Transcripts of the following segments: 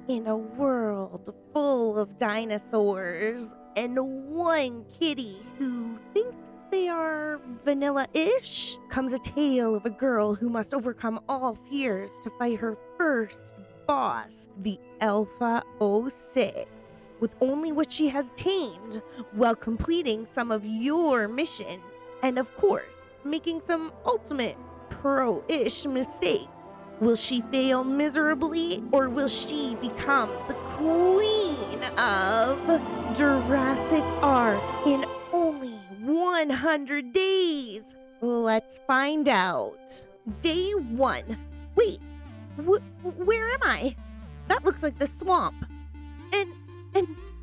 In a world full of dinosaurs and one kitty who thinks they are vanilla-ish, comes a tale of a girl who must overcome all fears to fight her first boss, the Alpha 06, with only what she has tamed, while completing some of your missions, and of course, making some ultimate pro-ish mistakes. Will she fail miserably, or will she become the queen of Jurassic Park in only 100 days? Let's find out. Day 1. Wait, where am I? That looks like the swamp. And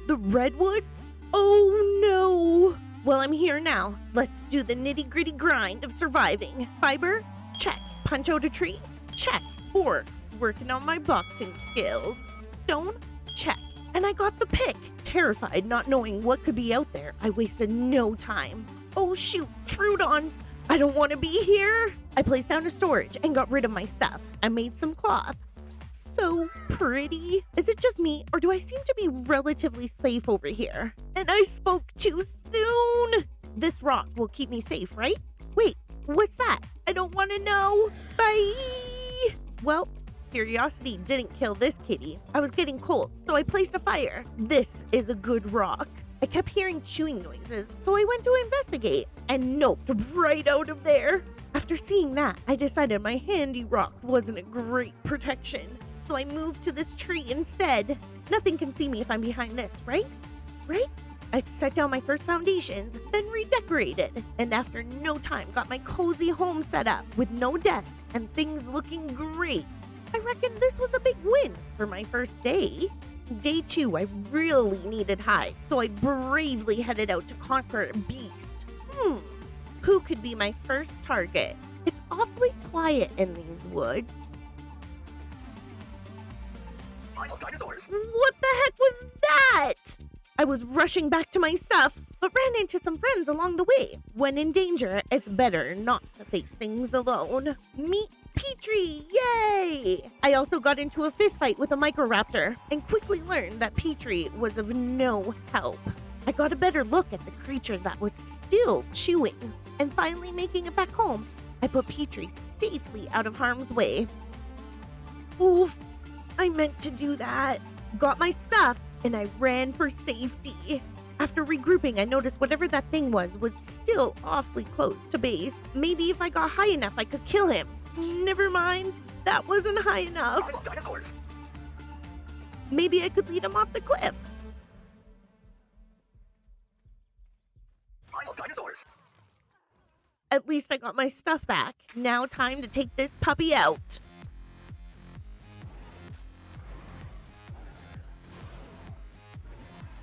the redwoods? Oh no! Well, I'm here now. Let's do the nitty-gritty grind of surviving. Fiber? Check. Punch out a tree? Check. 4. Working on my boxing skills. Stone? Check. And I got the pick. Terrified, not knowing what could be out there, I wasted no time. Oh shoot, Troodons! I don't want to be here! I placed down a storage and got rid of my stuff. I made some cloth. So pretty. Is it just me, or do I seem to be relatively safe over here? And I spoke too soon! This rock will keep me safe, right? Wait, what's that? I don't want to know. Bye! Well, curiosity didn't kill this kitty. I was getting cold, so I placed a fire. This is a good rock. I kept hearing chewing noises, so I went to investigate and noped right out of there. After seeing that, I decided my handy rock wasn't a great protection, so I moved to this tree instead. Nothing can see me if I'm behind this, right? Right? I set down my first foundations, then redecorated, and after no time got my cozy home set up with no desk and things looking great. I reckon this was a big win for my first day. Day 2, I really needed hides, so I bravely headed out to conquer a beast. Who could be my first target? It's awfully quiet in these woods. Dinosaurs. What the heck was that? I was rushing back to my stuff, but ran into some friends along the way. When in danger, it's better not to face things alone. Meet Petrie, yay! I also got into a fistfight with a microraptor and quickly learned that Petrie was of no help. I got a better look at the creatures that was still chewing, and finally making it back home, I put Petrie safely out of harm's way. Oof, I meant to do that. Got my stuff, and I ran for safety. After regrouping, I noticed whatever that thing was still awfully close to base. Maybe if I got high enough, I could kill him. Never mind, that wasn't high enough. Dinosaurs. Maybe I could lead him off the cliff. Dinosaurs. At least I got my stuff back. Now time to take this puppy out.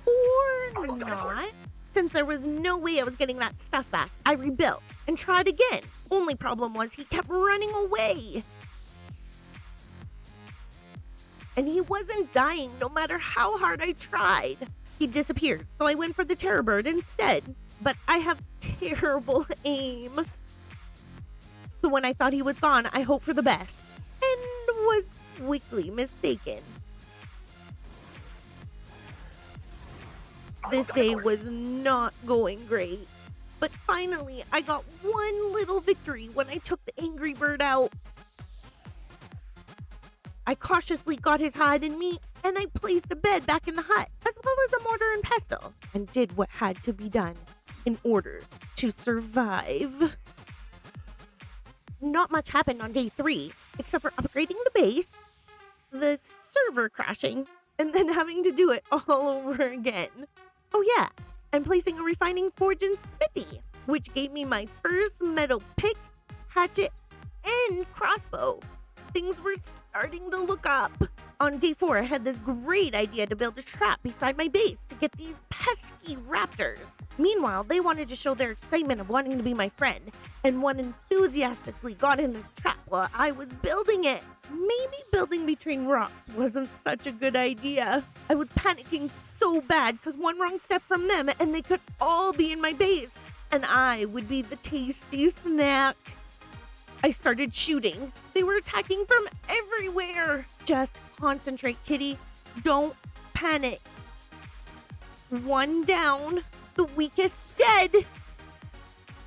Or not. Since there was no way I was getting that stuff back, I rebuilt and tried again. Only problem was he kept running away. And he wasn't dying no matter how hard I tried. He disappeared, so I went for the terror bird instead. But I have terrible aim. So when I thought he was gone, I hoped for the best. And was quickly mistaken. This day was not going great. But finally, I got one little victory when I took the angry bird out. I cautiously got his hide and meat, and I placed a bed back in the hut, as well as a mortar and pestle, and did what had to be done in order to survive. Not much happened on day 3, except for upgrading the base, the server crashing, and then having to do it all over again. Oh yeah, and placing a refining forge and smithy, which gave me my first metal pick, hatchet, and crossbow. Things were starting to look up. On day 4, I had this great idea to build a trap beside my base to get these pesky raptors. Meanwhile, they wanted to show their excitement of wanting to be my friend, and one enthusiastically got in the trap while I was building it. Maybe building between rocks wasn't such a good idea. I was panicking so bad because one wrong step from them and they could all be in my base, and I would be the tasty snack. I started shooting. They were attacking from everywhere. Just concentrate, kitty. Don't panic. One down, the weakest dead.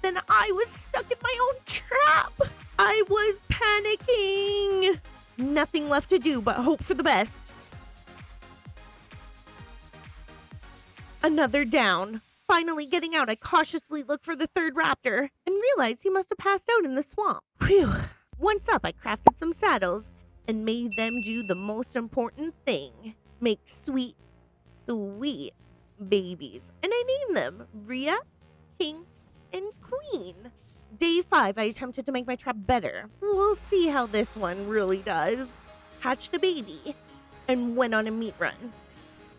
Then I was stuck in my own trap. I was panicking. Nothing left to do but hope for the best. Another down. Finally getting out, I cautiously look for the third raptor and realize he must have passed out in the swamp. Phew. Once up, I crafted some saddles and made them do the most important thing. Make sweet, sweet babies. And I named them Rhea, King, and Queen. Day 5, I attempted to make my trap better. We'll see how this one really does. Hatched a baby and went on a meat run.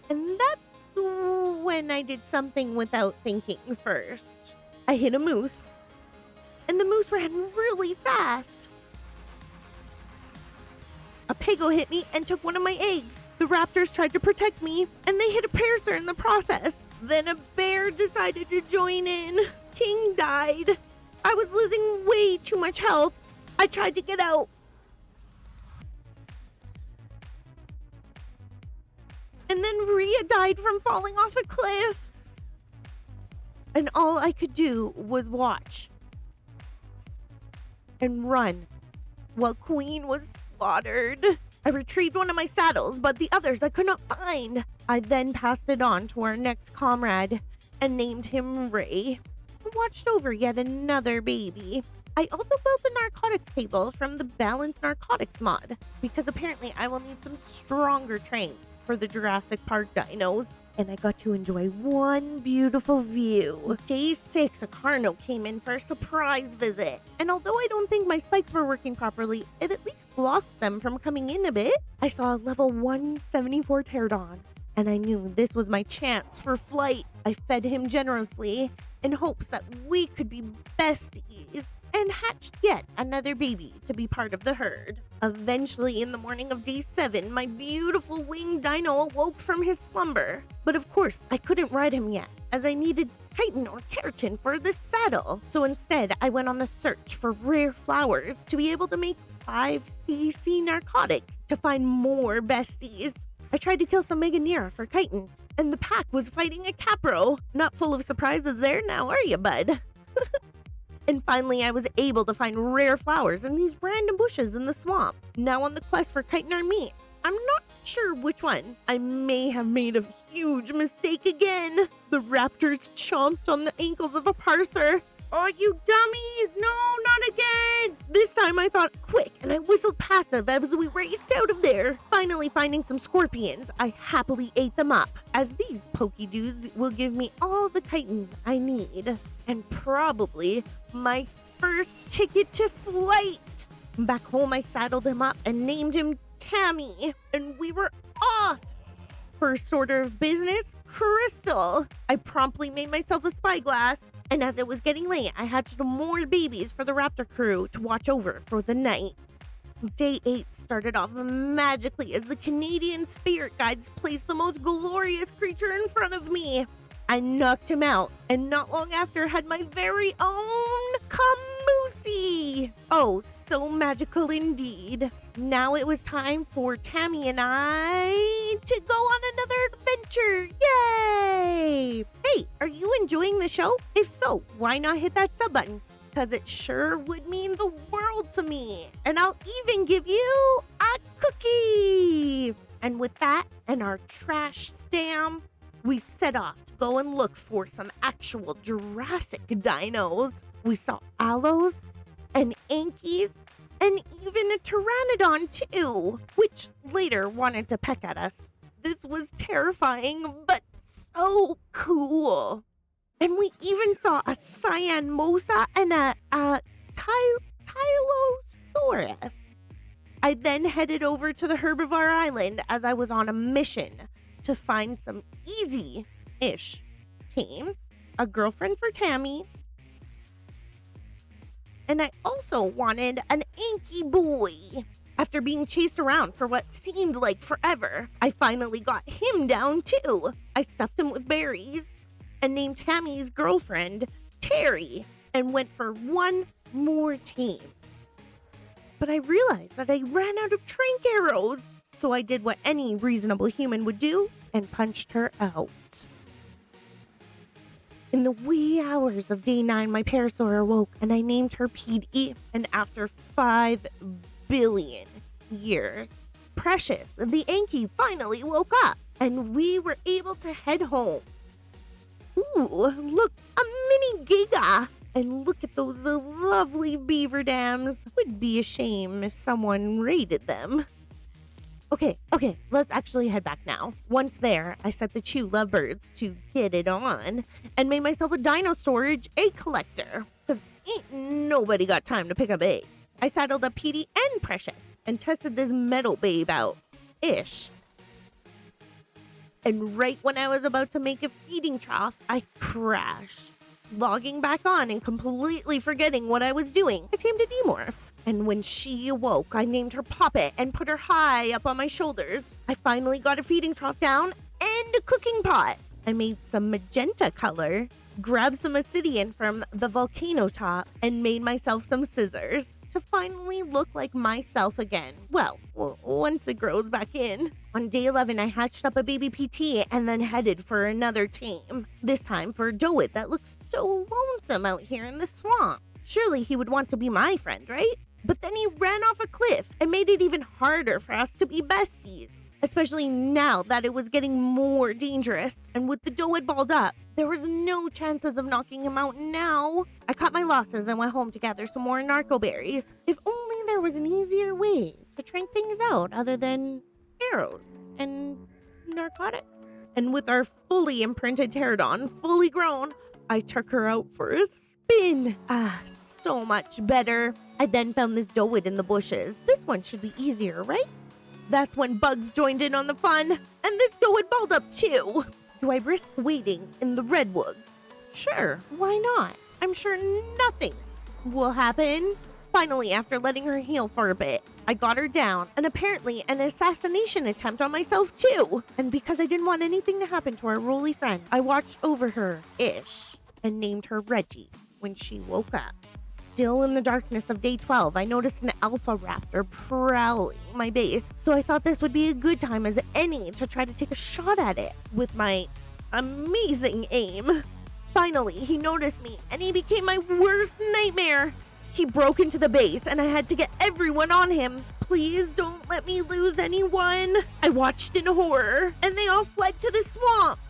And that's when I did something without thinking first. I hit a moose, and the moose ran really fast. A pego hit me and took one of my eggs. The raptors tried to protect me, and they hit a piercer in the process. Then a bear decided to join in. King died. I was losing way too much health. I tried to get out. And then Rhea died from falling off a cliff. And all I could do was watch and run while Queen was slaughtered. I retrieved one of my saddles, but the others I could not find. I then passed it on to our next comrade and named him Ray. I watched over yet another baby. I also built a narcotics table from the Balanced Narcotics mod because apparently I will need some stronger trains for the Jurassic Park dinos. And I got to enjoy one beautiful view. Day 6, a car note came in for a surprise visit. And although I don't think my spikes were working properly, it at least blocked them from coming in a bit. I saw a level 174 pterodon, and I knew this was my chance for flight. I fed him generously in hopes that we could be besties, and hatched yet another baby to be part of the herd. Eventually, in the morning of day 7, my beautiful winged dino awoke from his slumber. But of course, I couldn't ride him yet, as I needed chitin or keratin for the saddle. So instead, I went on the search for rare flowers to be able to make 5cc narcotics to find more besties. I tried to kill some Meganera for chitin, and the pack was fighting a capro. Not full of surprises there now, are you, bud? And finally, I was able to find rare flowers in these random bushes in the swamp. Now on the quest for chitin or meat. I'm not sure which one. I may have made a huge mistake again. The raptors chomped on the ankles of a parser. Oh, you dummies! No, not again! This time I thought quick, and I whistled passive as we raced out of there. Finally finding some scorpions, I happily ate them up, as these pokey dudes will give me all the chitin I need. And probably my first ticket to flight. Back home, I saddled him up and named him Tammy, and we were off. First order of business, Crystal. I promptly made myself a spyglass, and as it was getting late, I hatched more babies for the raptor crew to watch over for the night. Day 8 started off magically as the Canadian spirit guides placed the most glorious creature in front of me. I knocked him out, and not long after had my very own Camusi. Oh, so magical indeed. Now it was time for Tammy and I to go on another adventure. Yay! Hey, are you enjoying the show? If so, why not hit that sub button? Because it sure would mean the world to me. And I'll even give you a cookie. And with that and our trash stamp, we set off to go and look for some actual Jurassic dinos. We saw Allos and Ankies and even a Pteranodon too, which later wanted to peck at us. This was terrifying, but so cool. And we even saw a cyan mosa and a Tylosaurus. I then headed over to the Herbivore Island as I was on a mission to find some easy-ish teams, a girlfriend for Tammy, and I also wanted an Anky boy. After being chased around for what seemed like forever, I finally got him down too. I stuffed him with berries and named Tammy's girlfriend Terry and went for one more team. But I realized that I ran out of trank arrows. So I did what any reasonable human would do and punched her out. In the wee hours of day 9, my parasaur awoke and I named her Petey. And after 5 billion years, Precious, the Anki, finally woke up and we were able to head home. Ooh, look, a mini Giga! And look at those lovely beaver dams. Would be a shame if someone raided them. Okay, let's actually head back now. Once there, I set the 2 lovebirds to get it on and made myself a dino storage egg collector. Cause ain't nobody got time to pick up eggs. I saddled up Petey and Precious and tested this metal babe out. Ish. And right when I was about to make a feeding trough, I crashed. Logging back on and completely forgetting what I was doing, I tamed a demorph. And when she awoke, I named her Poppet and put her high up on my shoulders. I finally got a feeding trough down and a cooking pot. I made some magenta color, grabbed some obsidian from the volcano top, and made myself some scissors to finally look like myself again. Well, once it grows back in. On day 11, I hatched up a baby PT and then headed for another tame. This time for a Doit that looks so lonesome out here in the swamp. Surely he would want to be my friend, right? But then he ran off a cliff and made it even harder for us to be besties. Especially now that it was getting more dangerous. And with the Doit balled up, there was no chances of knocking him out now. I cut my losses and went home to gather some more narco berries. If only there was an easier way to try things out other than arrows and narcotics. And with our fully imprinted pterodon fully grown, I took her out for a spin. So much better. I then found this Doit in the bushes. This one should be easier, right? That's when bugs joined in on the fun, and this Doit balled up too. Do I risk waiting in the redwood? Sure, why not? I'm sure nothing will happen. Finally, after letting her heal for a bit, I got her down, and apparently an assassination attempt on myself too. And because I didn't want anything to happen to our roly friend, I watched over her-ish and named her Reggie when she woke up. Still in the darkness of day 12, I noticed an alpha raptor prowling my base, so I thought this would be a good time as any to try to take a shot at it with my amazing aim. Finally, he noticed me and he became my worst nightmare. He broke into the base and I had to get everyone on him. Please don't let me lose anyone. I watched in horror and they all fled to the swamp.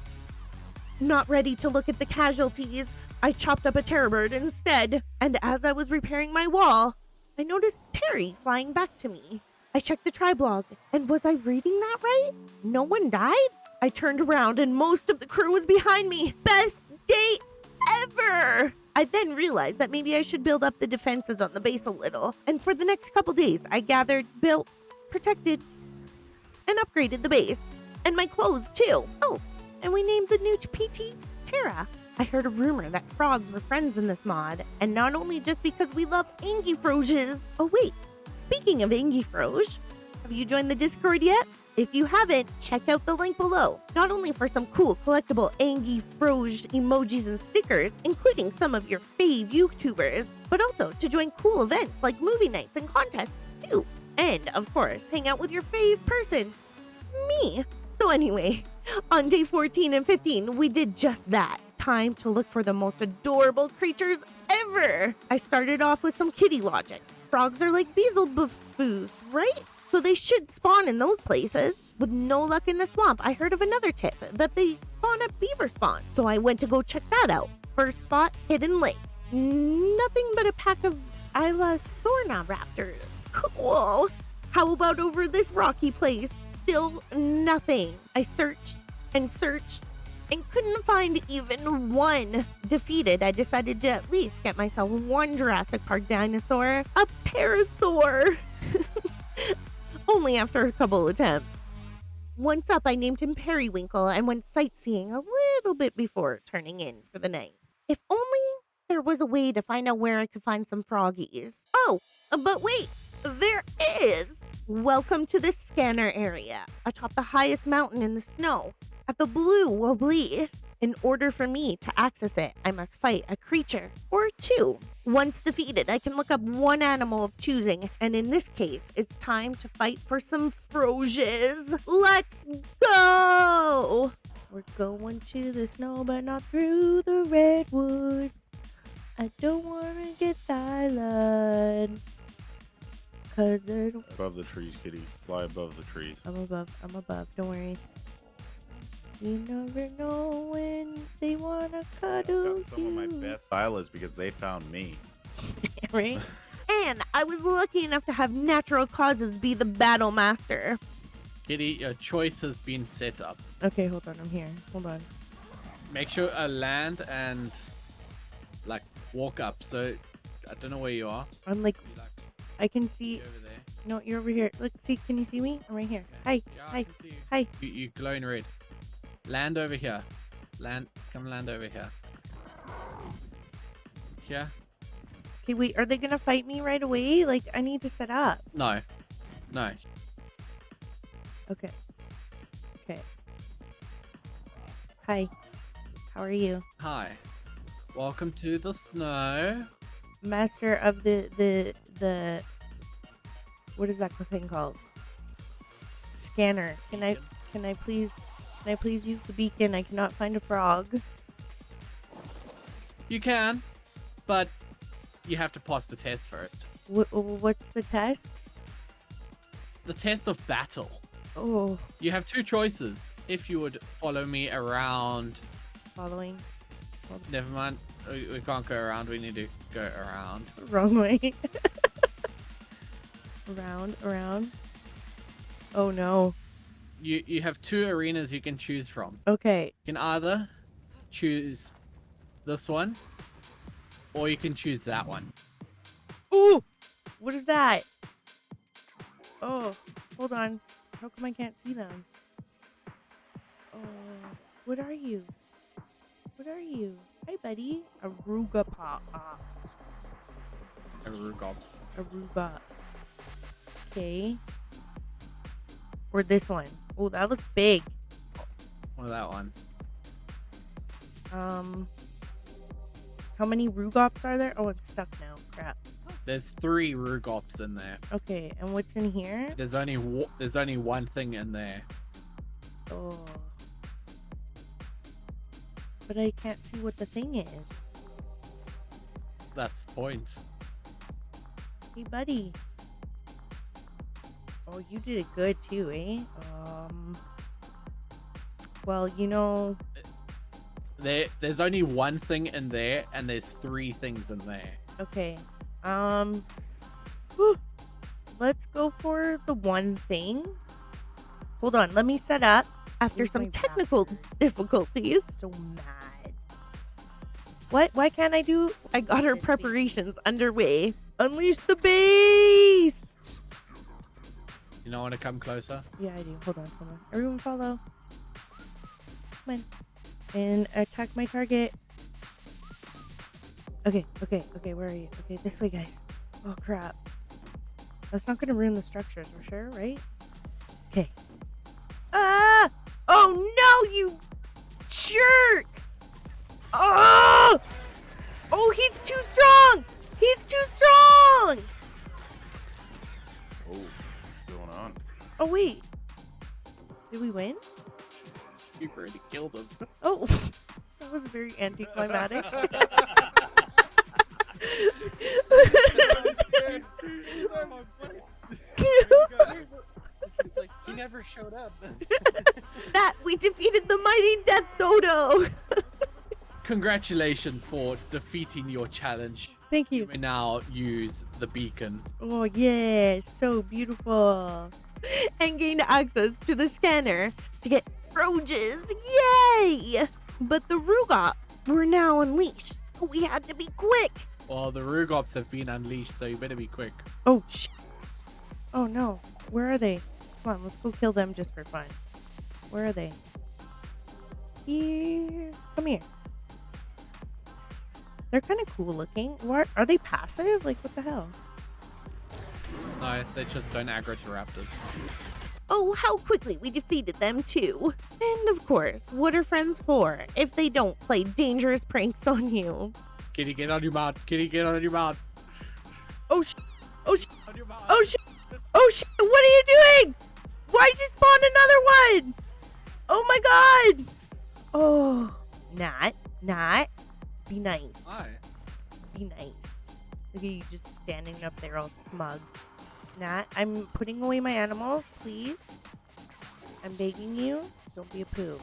Not ready to look at the casualties, I chopped up a terror bird instead, and as I was repairing my wall, I noticed Terry flying back to me. I checked the triblog, and was I reading that right? No one died? I turned around and most of the crew was behind me. Best day ever! I then realized that maybe I should build up the defenses on the base a little, and for the next couple days, I gathered, built, protected, and upgraded the base, and my clothes too. Oh, and we named the new PT Terra. I heard a rumor that frogs were friends in this mod, and not only just because we love Angifroges. Oh wait, speaking of Angifroge, have you joined the Discord yet? If you haven't, check out the link below, not only for some cool collectible Angifroge emojis and stickers, including some of your fave YouTubers, but also to join cool events like movie nights and contests too. And of course, hang out with your fave person, me. So anyway, on day 14 and 15, we did just that. Time to look for the most adorable creatures ever. I started off with some kitty logic. Frogs are like beelzebuffs, right? So they should spawn in those places. With no luck in the swamp, I heard of another tip that they spawn at beaver spawn. So I went to go check that out. First spot, Hidden Lake. Nothing but a pack of Isla Sorna raptors. Cool. How about over this rocky place? Still nothing. I searched and couldn't find even one. Defeated, I decided to at least get myself one Jurassic Park dinosaur, a parasaur. Only after a couple attempts. Once up, I named him Periwinkle and went sightseeing a little bit before turning in for the night. If only there was a way to find out where I could find some froggies. Oh, but wait, there is! Welcome to the scanner area, atop the highest mountain in the snow, at the Blue Obelisk. In order for me to access it, I must fight a creature or two. Once defeated, I can look up one animal of choosing, and in this case, it's time to fight for some froges. Let's go! We're going to the snow, but not through the redwoods. I don't want to get silent. Cause above the trees, kitty. Fly above the trees. I'm above. Don't worry. You never know when they wanna cuddle Got some of my best stylists because they found me. Right? And I was lucky enough to have natural causes be the battle master. Kitty, your choice has been set up. Okay, hold on. I'm here. Hold on. Make sure I land and like walk up. So I don't know where you are. I'm like, You, like I can see. you over there. No, you're over here. Look, see, can you see me? I'm right here. Hi. Yeah, Hi. I can see you. Hi. You glowing red. Land over here. Come land over here. Here? Okay, wait, are they gonna fight me right away? Like, I need to set up. No. Okay. Hi. How are you? Hi. Welcome to the snow. Master of the what is that thing called? Scanner. Can I please use the beacon? I cannot find a frog. You can, but you have to pass the test first. What's the test? The test of battle. Oh, You have two choices. If you would follow me around. following. Never mind. We can't go around. We need to go around. Wrong way. Around. Oh no. You have two arenas you can choose from. Okay. You can either choose this one, or you can choose that one. Ooh! What is that? Oh, hold on. How come I can't see them? Oh, what are you? Hi, buddy. Aruga pops. Rugops. Aruga. Okay. Or this one. Oh, that looks big. Or that one. How many Rugops are there? Oh, I'm stuck now. Crap. There's 3 Rugops in there. Okay, and what's in here? There's only one thing in there. Oh. But I can't see what the thing is. That's the point. Hey, buddy. Oh, you did it good too, eh? Well, you know... There's only one thing in there, and there's 3 things in there. Okay. Let's go for the one thing. Hold on, let me set up. After Here's some my technical raptor. difficulties. So mad. What? Why can't I do? I got our It's preparations underway. Unleash the beast! You don't want to come closer? Yeah, I do. Hold on. Everyone follow. Come on. And attack my target. Okay, where are you? Okay, this way, guys. Oh, crap. That's not gonna ruin the structures, for sure, right? Okay. Ah! Oh, no, you jerk! Oh! Oh, he's too strong! He's too strong! Oh, what's going on? Oh, wait. Did we win? You've already killed him. Oh, that was very anticlimactic. It's like he never showed up. That we defeated the mighty Death Dodo. Congratulations for defeating your challenge. Thank You you. may now use the beacon. Oh yeah, so beautiful. And gained access to the scanner to get roaches. Yay! But the Rugops were now unleashed, so we had to be quick. Well, the Rugops have been unleashed, so you better be quick. Oh shit. Oh no. Where are they? Come on, let's go kill them just for fun. Where are they? Here. Come here. They're kind of cool looking. What? Are they passive? Like, what the hell? No, they just don't aggro to raptors. Oh, how quickly we defeated them, too. And of course, what are friends for if they don't play dangerous pranks on you? Kitty, get on your mount. Kitty, get on your mount. Oh shit! Oh shit! On your mount. Oh shit! Oh shit! What are you doing? Why'd you spawn another one? Oh my god! Oh, not. Be nice. Why? Be nice. Look at you just standing up there all smug. Not. I'm putting away my animal, please. I'm begging you. Don't be a poo.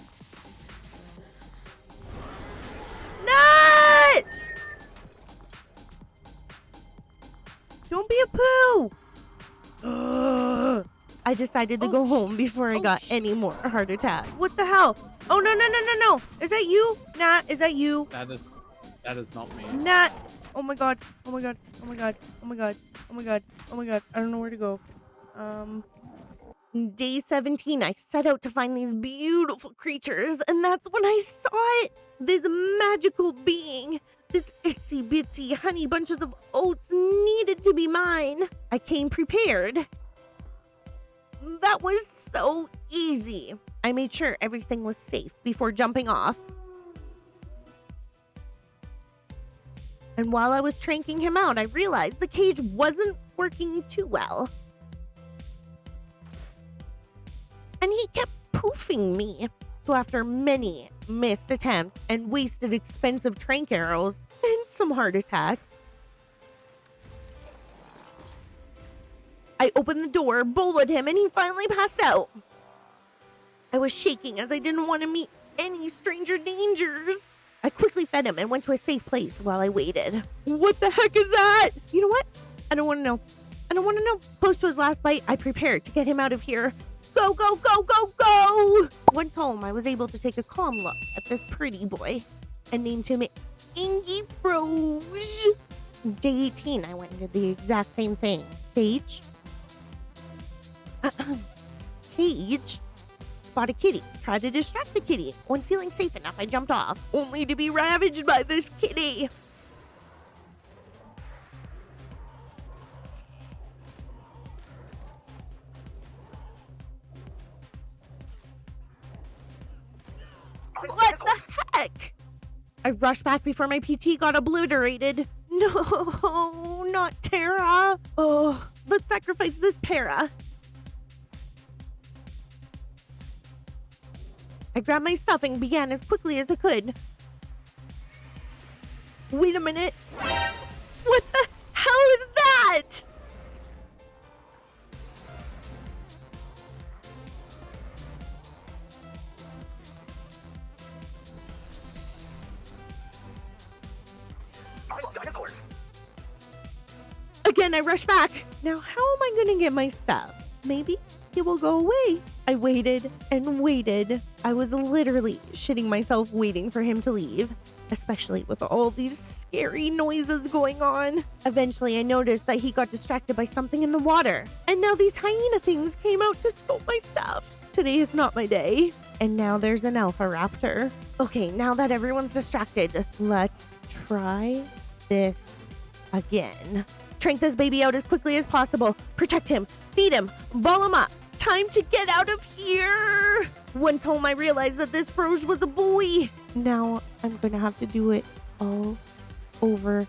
Not! Don't be a poo! Ugh. I decided to go home before I got any more heart attack. What the hell? Oh, no. Is that you? Nat, is that you? That is not me. Nat. Oh my god. Oh my god. Oh my god. Oh my god. Oh my god. Oh my god. I don't know where to go. Day 17, I set out to find these beautiful creatures, and that's when I saw it. This magical being. This itsy bitsy honey bunches of oats needed to be mine. I came prepared. That was so easy. I made sure everything was safe before jumping off. And while I was tranking him out, I realized the cage wasn't working too well. And he kept poofing me. So after many missed attempts and wasted expensive trank arrows and some heart attacks, I opened the door, bowled him, and he finally passed out. I was shaking as I didn't want to meet any stranger dangers. I quickly fed him and went to a safe place while I waited. What the heck is that? You know what? I don't want to know. I don't want to know. Close to his last bite, I prepared to get him out of here. Go, go, go, go, go! Once home, I was able to take a calm look at this pretty boy and named him Ingy Froge. Day 18, I went and did the exact same thing. Cage. Spot a kitty. Tried to distract the kitty. When feeling safe enough, I jumped off, only to be ravaged by this kitty. What the heck? I rushed back before my PT got obliterated. No, not Tara. Oh, let's sacrifice this para. I grabbed my stuff and began as quickly as I could. Wait a minute. What the hell is that? I love dinosaurs. Again, I rushed back. Now, how am I going to get my stuff? Maybe he will go away. I waited and waited. I was literally shitting myself waiting for him to leave, especially with all these scary noises going on. Eventually, I noticed that he got distracted by something in the water, and now these hyena things came out to scope my stuff. Today is not my day. And now there's an alpha raptor. Okay, now that everyone's distracted, let's try this again. Trank this baby out as quickly as possible. Protect him, feed him, ball him up. Time to get out of here. Once home, I realized that this Froge was a boy. Now I'm gonna have to do it all over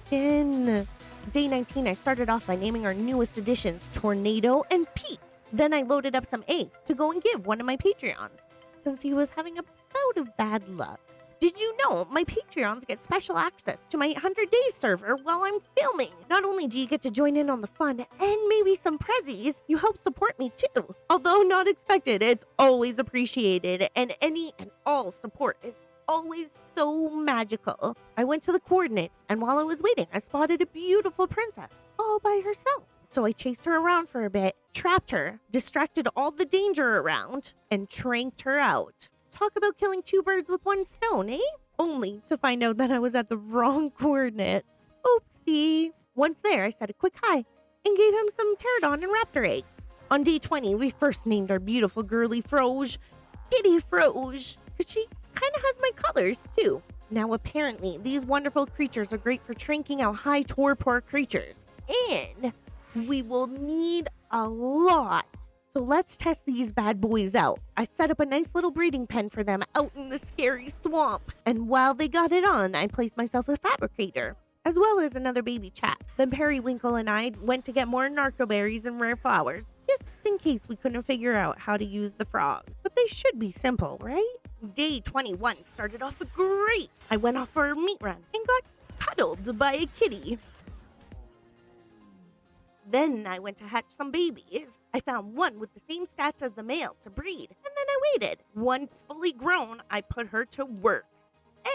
again. Day 19, I started off by naming our newest additions, Tornado and Pete. Then I loaded up some eggs to go and give one of my Patreons, since he was having a bout of bad luck. Did you know my Patreons get special access to my 100 Days server while I'm filming? Not only do you get to join in on the fun and maybe some prezzies, you help support me too. Although not expected, it's always appreciated, and any and all support is always so magical. I went to the coordinates, and while I was waiting, I spotted a beautiful princess all by herself. So I chased her around for a bit, trapped her, distracted all the danger around, and tranked her out. Talk about killing two birds with one stone, eh? Only to find out that I was at the wrong coordinate. Oopsie. Once there, I said a quick hi and gave him some pterodon and raptor eggs. On day 20, we first named our beautiful girly Froge, Kitty Froge, because she kind of has my colors too. Now apparently, these wonderful creatures are great for tranking out high torpor creatures. And we will need a lot, So let's test these bad boys out. I set up a nice little breeding pen for them out in the scary swamp. And while they got it on, I placed myself a fabricator, as well as another baby chap. Then Periwinkle and I went to get more narcoberries and rare flowers, just in case we couldn't figure out how to use the frog. But they should be simple, right? Day 21 started off great. I went off for a meat run and got cuddled by a kitty. Then I went to hatch some babies. I found one with the same stats as the male to breed, and then I waited. Once fully grown, I put her to work.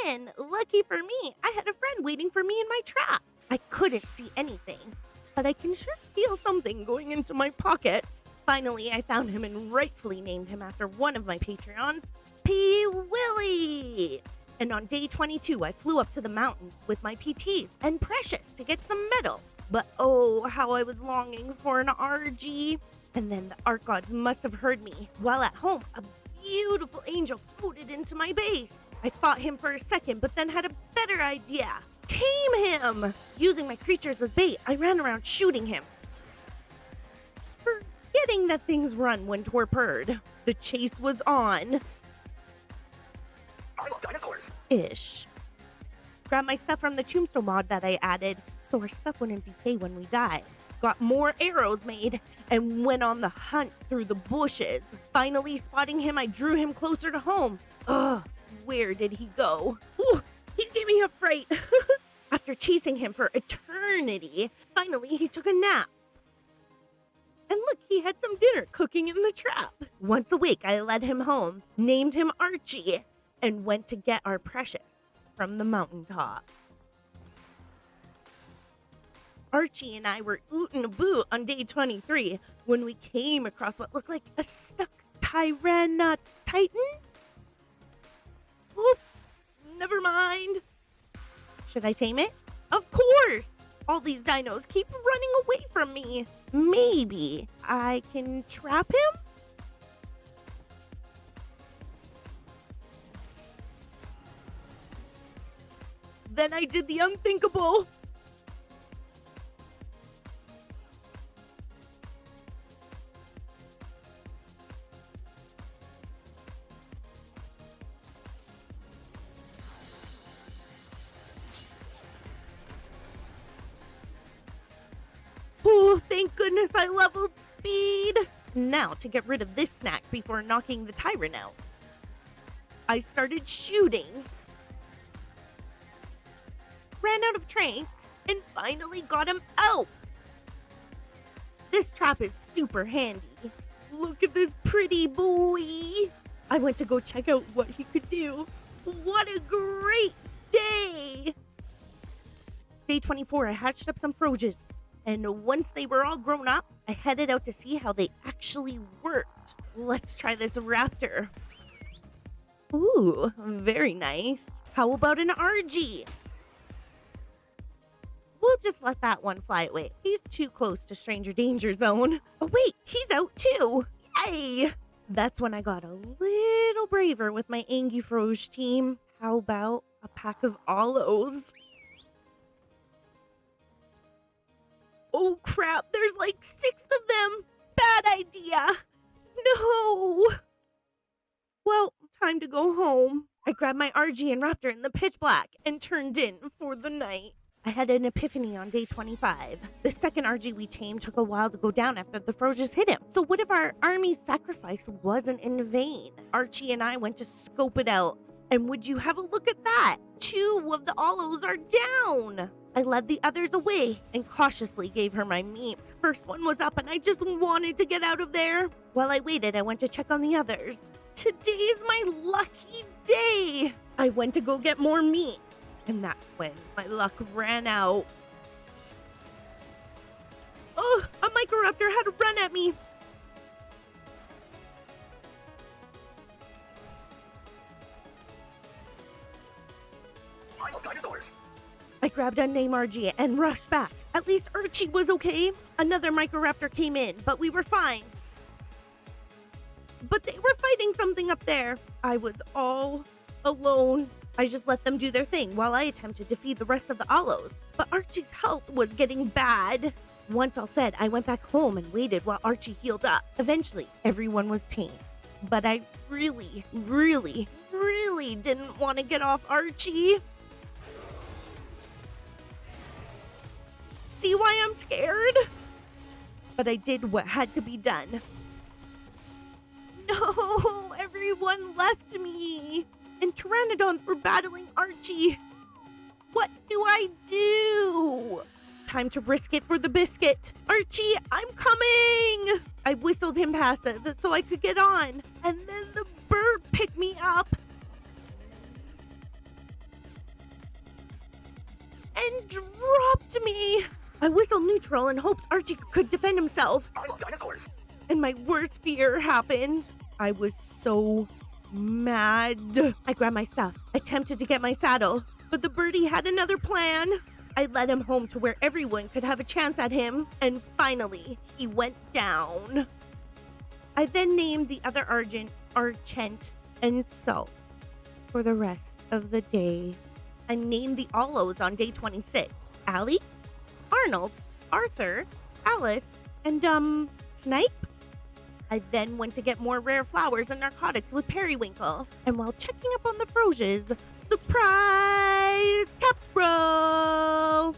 And lucky for me, I had a friend waiting for me in my trap. I couldn't see anything, but I can sure feel something going into my pockets. Finally, I found him and rightfully named him after one of my Patreons, P. Willie. And on day 22, I flew up to the mountains with my PTs and Precious to get some metal. But oh, how I was longing for an RG. And then the Ark gods must have heard me. While at home, a beautiful angel floated into my base. I fought him for a second, but then had a better idea. Tame him! Using my creatures as bait, I ran around shooting him, forgetting that things run when torpid. The chase was on. I love dinosaurs. Ish. Grabbed my stuff from the tombstone mod that I added, so our stuff wouldn't decay when we die. Got more arrows made, and went on the hunt through the bushes. Finally spotting him, I drew him closer to home. Ugh, where did he go? Ooh, he gave me a fright. After chasing him for eternity, finally he took a nap. And look, he had some dinner cooking in the trap. Once awake, I led him home, named him Archie, and went to get our Precious from the mountaintop. Archie and I were ootin' a boot on day 23 when we came across what looked like a stuck Tyranna Titan. Oops, never mind. Should I tame it? Of course! All these dinos keep running away from me. Maybe I can trap him? Then I did the unthinkable. Oh, thank goodness I leveled speed. Now to get rid of this snack before knocking the tyrant out. I started shooting, ran out of tranks, and finally got him out. This trap is super handy. Look at this pretty boy. I went to go check out what he could do. What a great day. Day 24, I hatched up some froges. And once they were all grown up, I headed out to see how they actually worked. Let's try this raptor. Ooh, very nice. How about an RG? We'll just let that one fly away. He's too close to stranger danger zone. Oh wait, he's out too. Yay! That's when I got a little braver with my Angie Froge team. How about a pack of Olos? Oh crap, there's like 6 of them. Bad idea. No. Well, time to go home. I grabbed my RG and Raptor in the pitch black and turned in for the night. I had an epiphany on day 25. The second RG we tamed took a while to go down after the Froges hit him. So what if our army's sacrifice wasn't in vain? Archie and I went to scope it out. And would you have a look at that? 2 of the Olos are down. I led the others away and cautiously gave her my meat. First one was up and I just wanted to get out of there. While I waited, I went to check on the others. Today's my lucky day. I went to go get more meat. And that's when my luck ran out. Oh, a Microraptor had to run at me. I love dinosaurs. I grabbed unnamed RG and rushed back. At least Archie was okay. Another Microraptor came in, but we were fine. But they were fighting something up there. I was all alone. I just let them do their thing while I attempted to feed the rest of the Olos. But Archie's health was getting bad. Once all fed, I went back home and waited while Archie healed up. Eventually, everyone was tamed. But I really, really, really didn't want to get off Archie. See why I'm scared? But I did what had to be done. No, everyone left me. And pteranodons were battling Archie. What do I do? Time to risk it for the biscuit. Archie, I'm coming! I whistled him passive so I could get on. And then the bird picked me up. And dropped me. I whistled neutral in hopes Archie could defend himself. I love dinosaurs. And my worst fear happened. I was so mad. I grabbed my stuff, attempted to get my saddle, but the birdie had another plan. I led him home to where everyone could have a chance at him, and finally, he went down. I then named the other Argent, Archent, and Salt for the rest of the day. I named the Allos on day 26. Allie, Arnold, Arthur, Alice, and, Snipe? I then went to get more rare flowers and narcotics with Periwinkle. And while checking up on the Frosias, surprise! Capro!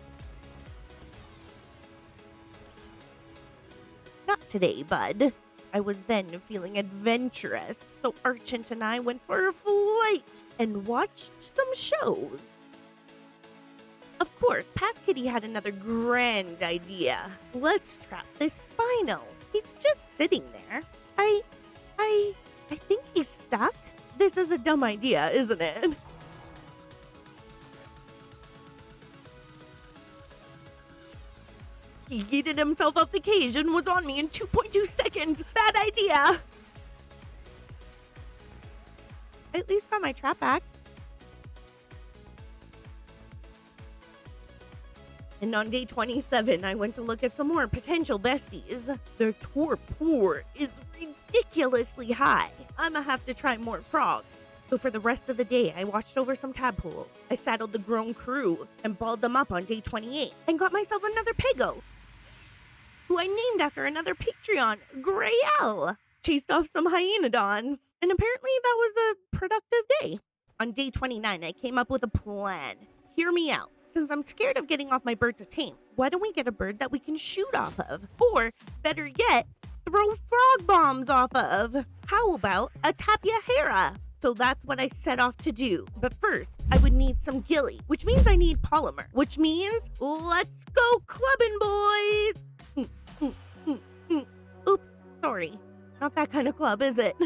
Not today, bud. I was then feeling adventurous, so Archant and I went for a flight and watched some shows. Of course, Past Kitty had another grand idea. Let's trap this Spino. He's just sitting there. I think he's stuck. This is a dumb idea, isn't it? He yeeted himself up the cage and was on me in 2.2 seconds. Bad idea. I at least got my trap back. And on day 27, I went to look at some more potential besties. Their torpor is ridiculously high. I'ma have to try more frogs. So for the rest of the day, I watched over some tadpoles. I saddled the grown crew and balled them up on day 28 and got myself another Pego, who I named after another Patreon, Grael. Chased off some hyenodons, and apparently that was a productive day. On day 29, I came up with a plan. Hear me out. Since I'm scared of getting off my bird to tame, why don't we get a bird that we can shoot off of? Or, better yet, throw frog bombs off of? How about a Tapia Hera? So that's what I set off to do. But first, I would need some gilly, which means I need polymer, which means let's go clubbing, boys! Oops, sorry. Not that kind of club, is it?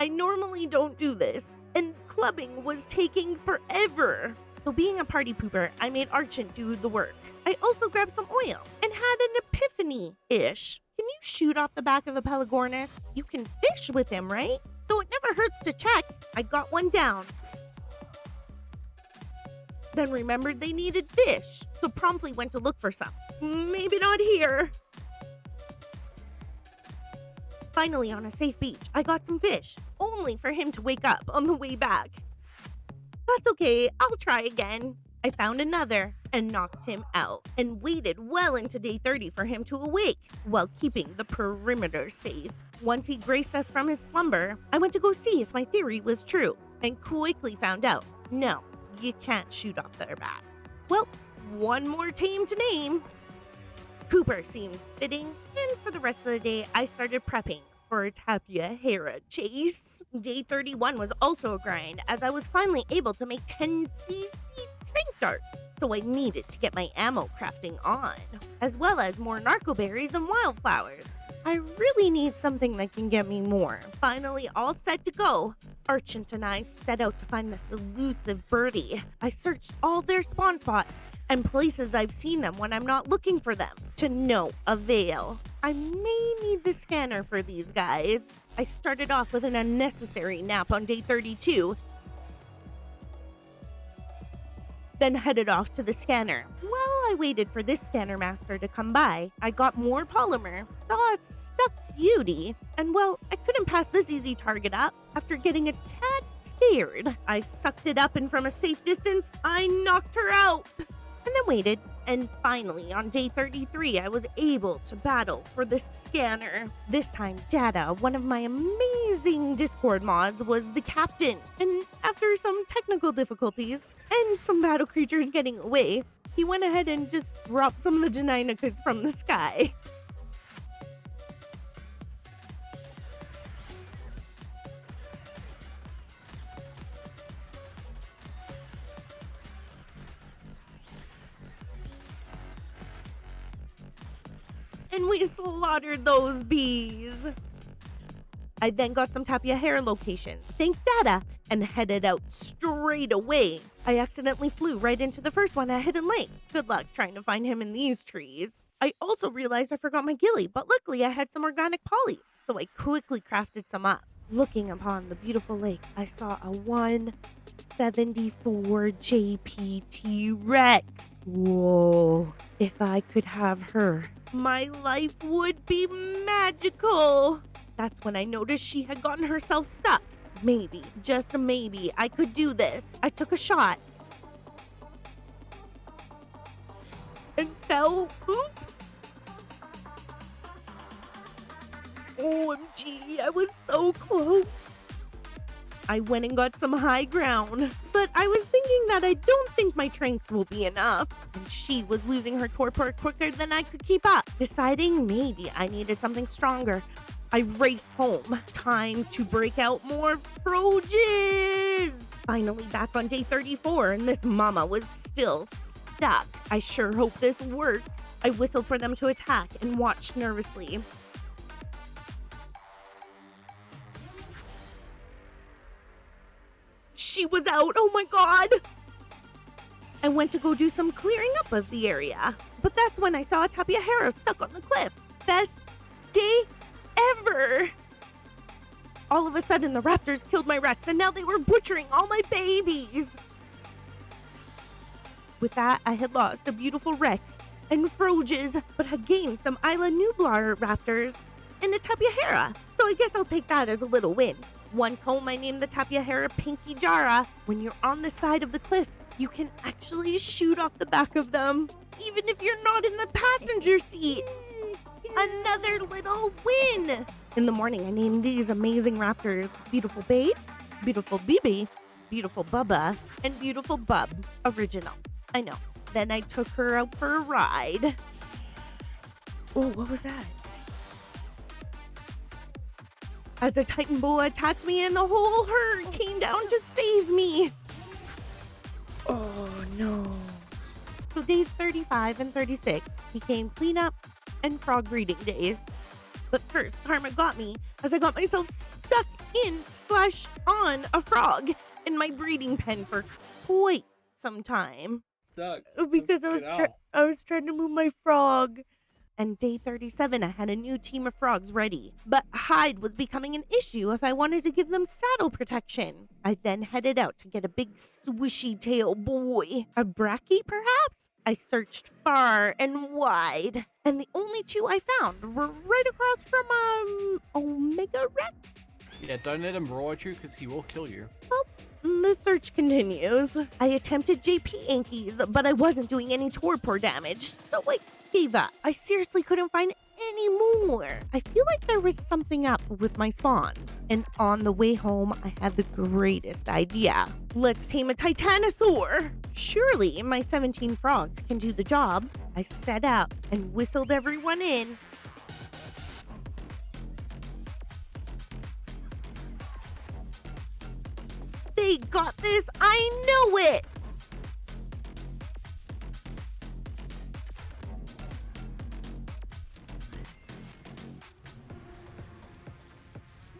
I normally don't do this, and clubbing was taking forever. So being a party pooper, I made Archant do the work. I also grabbed some oil and had an epiphany-ish. Can you shoot off the back of a Pelagornis? You can fish with him, right? So it never hurts to check. I got one down. Then remembered they needed fish, so promptly went to look for some. Maybe not here. Finally, on a safe beach, I got some fish, only for him to wake up on the way back. That's okay, I'll try again. I found another and knocked him out and waited well into day 30 for him to awake while keeping the perimeter safe. Once he graced us from his slumber, I went to go see if my theory was true and quickly found out, no, you can't shoot off their backs. Well, one more tame to name. Cooper seems fitting, and for the rest of the day, I started prepping for a Tapia Hera chase. Day 31 was also a grind, as I was finally able to make 10cc trank darts, so I needed to get my ammo crafting on, as well as more narcoberries and wildflowers. I really need something that can get me more. Finally all set to go, Archant and I set out to find this elusive birdie. I searched all their spawn spots and places I've seen them when I'm not looking for them, to no avail. I may need the scanner for these guys. I started off with an unnecessary nap on day 32, then headed off to the scanner. While I waited for this scanner master to come by, I got more polymer, saw a stuck beauty, and well, I couldn't pass this easy target up. After getting a tad scared, I sucked it up, and from a safe distance, I knocked her out. And then waited And finally, on day 33, I was able to battle for the scanner. This time, Data, one of my amazing Discord mods, was the captain. And after some technical difficulties and some battle creatures getting away, he went ahead and just dropped some of the Deinonychus from the sky. And we slaughtered those bees. I then got some Tapia hair locations, thanked Data, and headed out straight away. I accidentally flew right into the first one at Hidden Lake. Good luck trying to find him in these trees. I also realized I forgot my ghillie, but luckily I had some organic poly, so I quickly crafted some up. Looking upon the beautiful lake, I saw a 174 JPT Rex. Whoa, if I could have her, my life would be magical. That's when I noticed she had gotten herself stuck. Maybe, just maybe, I could do this. I took a shot. And fell. Oops. OMG, I was so close. I went and got some high ground, but I was thinking that I don't think my tranks will be enough, and she was losing her torpor quicker than I could keep up. Deciding maybe I needed something stronger, I raced home. Time to break out more froges! Finally back on day 34, and this mama was still stuck. I sure hope this works. I whistled for them to attack and watched nervously. She was out. Oh my god. I went to go do some clearing up of the area, but that's when I saw a Tapia Hera stuck on the cliff. Best day ever. All of a sudden, the raptors killed my Rex, and now they were butchering all my babies. With that, I had lost a beautiful Rex and Froges, but had gained some Isla Nublar raptors and a Tapia Hera, so I guess I'll take that as a little win. Once home, I named the Tapia Hera Pinky Jara. When you're on the side of the cliff, you can actually shoot off the back of them, even if you're not in the passenger seat. Another little win! In the morning, I named these amazing raptors Beautiful Babe, Beautiful BB, Beautiful Bubba, and Beautiful Bub. Original. I know. Then I took her out for a ride. Oh, what was that? As a Titan Boa attacked me and the whole herd came down to save me. Oh no. So days 35 and 36 became cleanup and frog breeding days. But first, karma got me as I got myself stuck in/on a frog in my breeding pen for quite some time. Doug, Because I was trying to move my frog. And day 37, I had a new team of frogs ready. But hide was becoming an issue if I wanted to give them saddle protection. I then headed out to get a big swishy tail boy. A brachy, perhaps? I searched far and wide. And the only two I found were right across from, Omega Rex. Yeah, don't let him roar at you because he will kill you. Oh, the search continues. I attempted JP Yankees, but I wasn't doing any torpor damage, so I gave up. I seriously couldn't find any more. I feel like there was something up with my spawn. And on the way home, I had the greatest idea. Let's tame a Titanosaur. Surely my 17 frogs can do the job. I set out and whistled everyone in. They got this. I know it.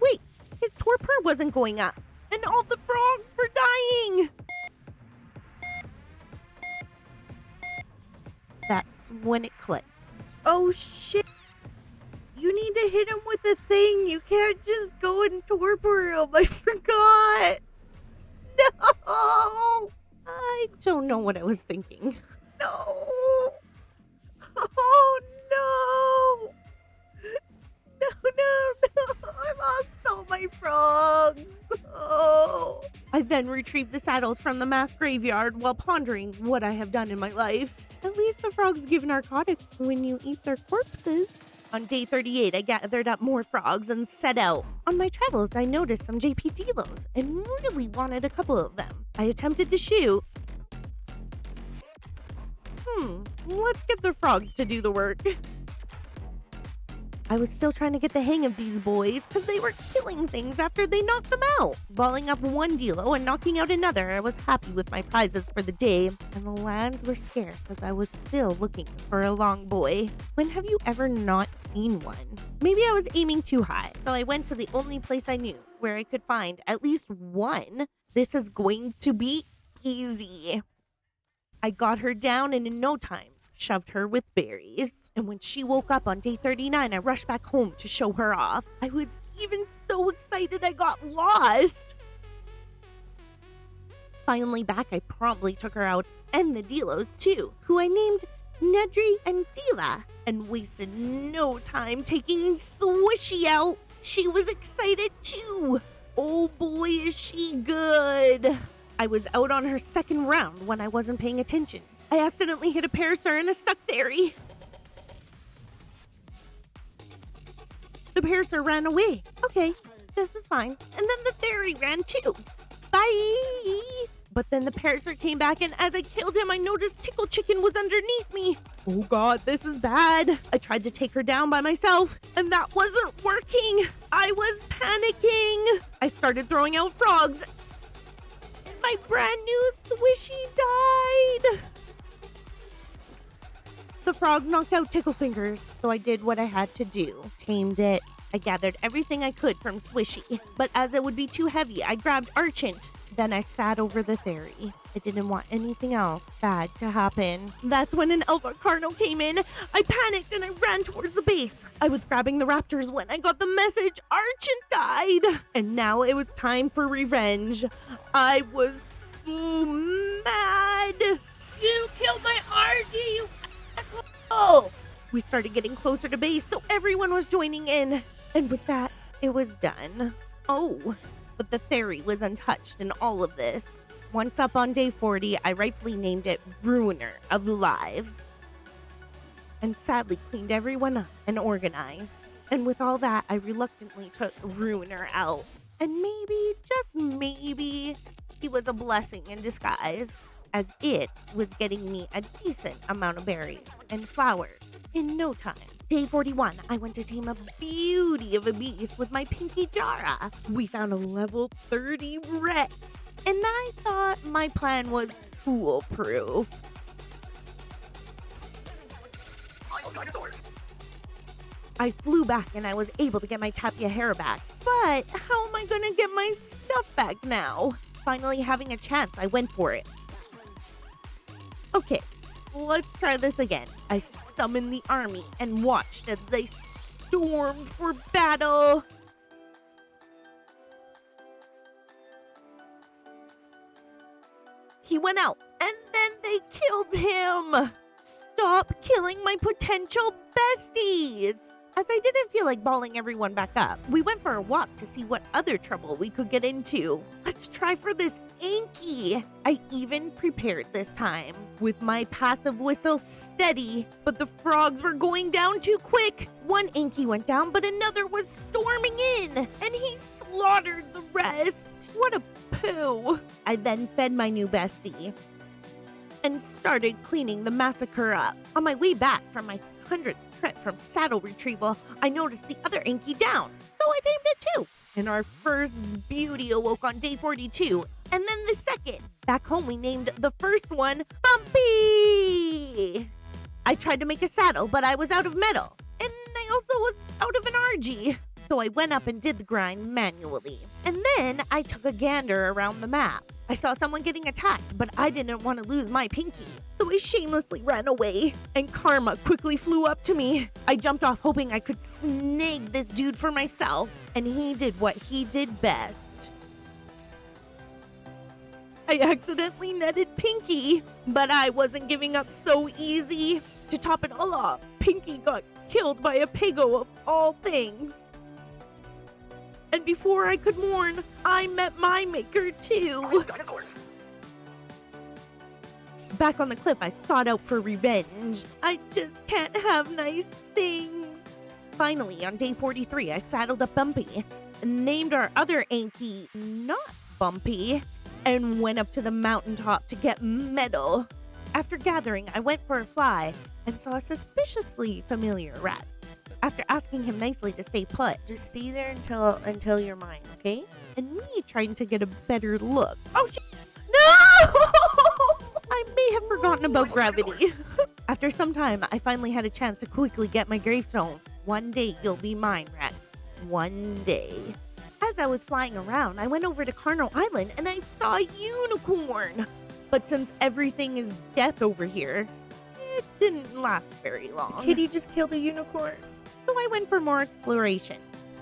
Wait, his torpor wasn't going up, and all the frogs were dying. That's when it clicked. Oh shit. You need to hit him with a thing. You can't just go and torpor him. I forgot. No! I don't know what I was thinking. No! Oh no! No! I lost all my frogs. Oh! I then then retrieve the saddles from the mass graveyard while pondering what I have done in my life. At least the frogs give narcotics when you eat their corpses. On day 38, I gathered up more frogs and set out. On my travels, I noticed some JP delos and really wanted a couple of them. I attempted to shoot. Let's get the frogs to do the work. I was still trying to get the hang of these boys because they were killing things after they knocked them out. Balling up one delo and knocking out another, I was happy with my prizes for the day, and the lands were scarce as I was still looking for a long boy. When have you ever not seen one? Maybe I was aiming too high, so I went to the only place I knew where I could find at least one. This is going to be easy. I got her down and in no time shoved her with berries. And when she woke up on day 39, I rushed back home to show her off. I was even so excited I got lost. Finally back, I promptly took her out, and the delos too, who I named Nedry and Dila, and wasted no time taking Swishy out. She was excited too. Oh boy, is she good. I was out on her second round when I wasn't paying attention. I accidentally hit a parasaur and a stuck fairy. The parasaur ran away. Okay, this is fine. And then the fairy ran too. Bye! But then the parasaur came back, and as I killed him, I noticed Tickle Chicken was underneath me. Oh god, this is bad. I tried to take her down by myself, and that wasn't working. I was panicking. I started throwing out frogs, and my brand new Swishy died. The frogs knocked out Tickle Fingers, so I did what I had to do. Tamed it. I gathered everything I could from Swishy, but as it would be too heavy, I grabbed Archie. Then I sat over the fairy. I didn't want anything else bad to happen. That's when an Alpha Carno came in. I panicked and I ran towards the base. I was grabbing the raptors when I got the message Archie died. And now it was time for revenge. I was so mad. You killed my RG, you asshole! We started getting closer to base, so everyone was joining in. And with that, it was done. Oh, but the fairy was untouched in all of this. Once up on day 40, I rightfully named it Ruiner of Lives. And sadly cleaned everyone up and organized. And with all that, I reluctantly took Ruiner out. And maybe, just maybe, he was a blessing in disguise, as it was getting me a decent amount of berries and flowers in no time. Day 41, I went to tame a beauty of a beast with my Pinky Jara. We found a level 30 Rex, and I thought my plan was foolproof. Wild dinosaurs. I flew back and I was able to get my Tapia hair back. But how am I gonna get my stuff back now? Finally having a chance, I went for it. Okay, let's try this again. I summoned the army and watched as they stormed for battle. He went out, and then they killed him. Stop killing my potential besties. As I didn't feel like balling everyone back up, we went for a walk to see what other trouble we could get into. Let's try for this Anky. I even prepared this time, with my passive whistle steady, but the frogs were going down too quick. One Anky went down, but another was storming in, and he slaughtered the rest. What a poo. I then fed my new bestie and started cleaning the massacre up. On my way back from my 100th trip from saddle retrieval, I noticed the other Anky down, so I tamed it too. And our first beauty awoke on day 42, and then the second. Back home, we named the first one Bumpy. I tried to make a saddle, but I was out of metal, and I also was out of an RG. So I went up and did the grind manually. And then I took a gander around the map. I saw someone getting attacked, but I didn't want to lose my Pinky. So I shamelessly ran away, and Karma quickly flew up to me. I jumped off hoping I could snag this dude for myself, and he did what he did best. I accidentally netted Pinky, but I wasn't giving up so easy. To top it all off, Pinky got killed by a Pego of all things. And before I could mourn, I met my maker too. I'm dinosaurs. Back on the cliff, I sought out for revenge. I just can't have nice things. Finally, on day 43, I saddled up Bumpy and named our other Anky not Bumpy and went up to the mountaintop to get metal. After gathering, I went for a fly and saw a suspiciously familiar rat. After asking him nicely to stay put, just stay there until you're mine, okay? And me trying to get a better look. Oh, no! I may have forgotten about gravity. After some time, I finally had a chance to quickly get my gravestone. One day you'll be mine, Rex. One day. As I was flying around, I went over to Carno Island and I saw a unicorn. But since everything is death over here, it didn't last very long. Kitty just killed a unicorn. So I went for more exploration.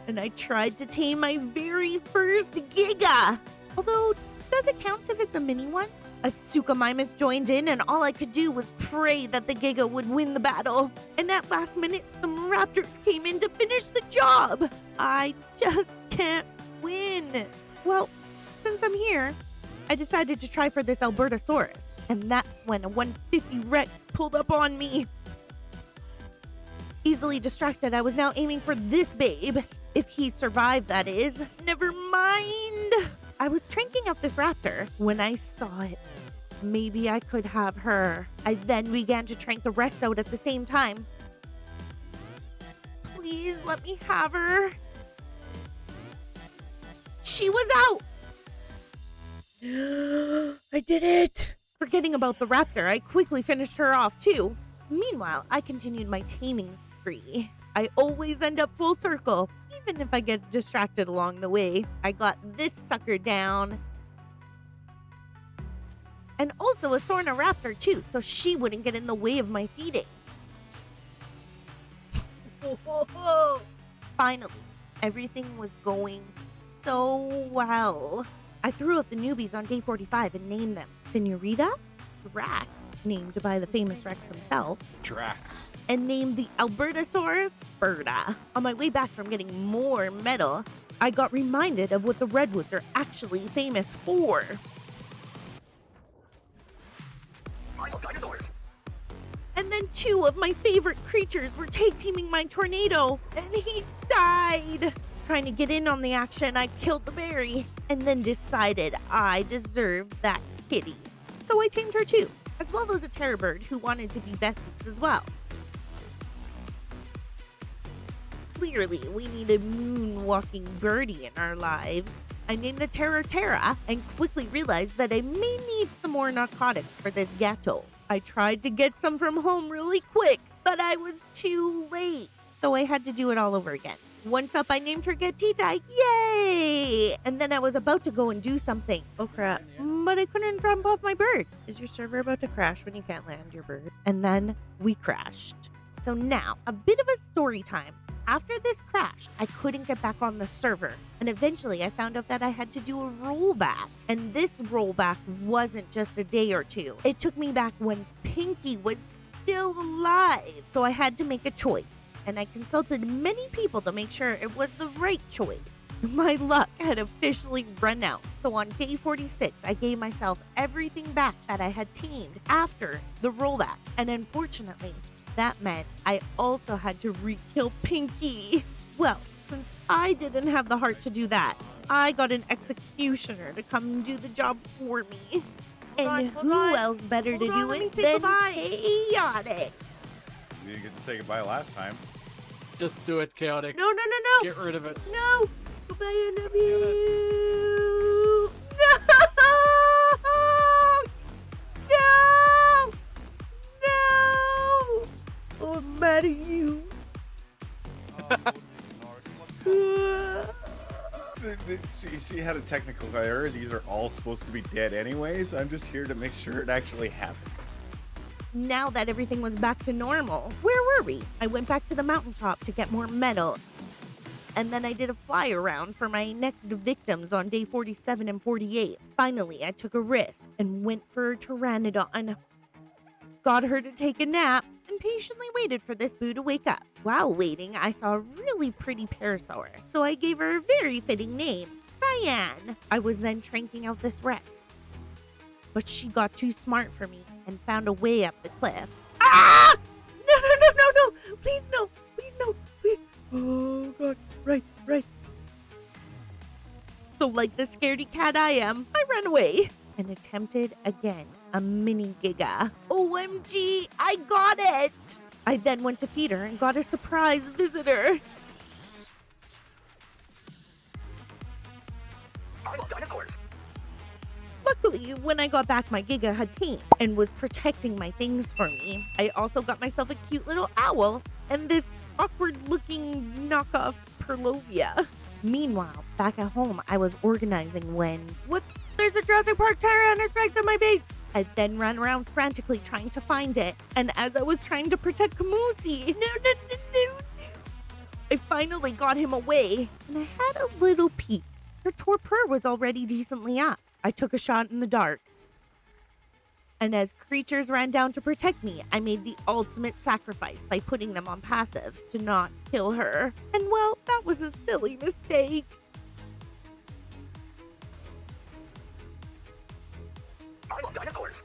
And I tried to tame my very first Giga. Although, does it count if it's a mini one? A Suchomimus joined in and all I could do was pray that the Giga would win the battle. And at last minute, some raptors came in to finish the job. I just can't win. Well, since I'm here, I decided to try for this Albertosaurus. And that's when a 150 Rex pulled up on me. Easily distracted, I was now aiming for this babe. If he survived, that is. Never mind. I was tranking out this raptor when I saw it. Maybe I could have her. I then began to trank the Rex out at the same time. Please let me have her. She was out. I did it. Forgetting about the raptor, I quickly finished her off too. Meanwhile, I continued my taming spree. I always end up full circle, even if I get distracted along the way. I got this sucker down. And also a Sorna raptor too, so she wouldn't get in the way of my feeding. Finally, everything was going so well. I threw out the newbies on day 45 and named them Senorita, Drax, named by the famous Rex himself, Drax. and named the Albertosaurus Berta. On my way back from getting more metal, I got reminded of what the redwoods are actually famous for. I love dinosaurs. And then two of my favorite creatures were tag teaming my tornado, and he died. Trying to get in on the action, I killed the berry, and then decided I deserved that kitty. So I tamed her too, as well as a terror bird who wanted to be besties as well. Clearly, we need a moonwalking birdie in our lives. I named the Terror Terra and quickly realized that I may need some more narcotics for this gato. I tried to get some from home really quick, but I was too late, so I had to do it all over again. Once up, I named her Gatita. Yay! And then I was about to go and do something. Oh crap. But I couldn't jump off my bird. Is your server about to crash when you can't land your bird? And then we crashed. So now, a bit of a story time. After this crash, I couldn't get back on the server. And eventually I found out that I had to do a rollback. And this rollback wasn't just a day or two. It took me back when Pinky was still alive. So I had to make a choice. And I consulted many people to make sure it was the right choice. My luck had officially run out. So on day 46, I gave myself everything back that I had teamed after the rollback. And unfortunately, that meant I also had to re-kill Pinky. Well, since I didn't have the heart to do that, I got an executioner to come and do the job for me. And who else better to do it than Chaotic? You didn't get to say goodbye last time. Just do it, chaotic. No. Get rid of it. No. Goodbye, NW. No. Oh, I'm mad at you. She had a technical error. These are all supposed to be dead anyways. I'm just here to make sure it actually happens. Now that everything was back to normal, where were we? I went back to the mountaintop to get more metal. And then I did a fly around for my next victims on day 47 and 48. Finally, I took a risk and went for a pteranodon. Got her to take a nap, and patiently waited for this boo to wake up. While waiting, I saw a really pretty parasaur, so I gave her a very fitting name, Cyan. I was then tranking out this Rex, but she got too smart for me and found a way up the cliff. Ah! No, no, no, no, no! Please no! Please no! Please! Oh god! Right. So like the scaredy cat I am, I ran away and attempted again a mini giga. OMG, I got it! I then went to feed her and got a surprise visitor. I love dinosaurs. Luckily, when I got back, my giga had tamed and was protecting my things for me. I also got myself a cute little owl and this awkward-looking knockoff Perlovia. Meanwhile, back at home, I was organizing when... What? There's a Jurassic Park Tyrannosaurus Rex on my base! I then ran around frantically trying to find it, and as I was trying to protect Kamusi... No! I finally got him away, and I had a little peek. Her torpor was already decently up. I took a shot in the dark. And as creatures ran down to protect me, I made the ultimate sacrifice by putting them on passive to not kill her. And well, that was a silly mistake. I love dinosaurs.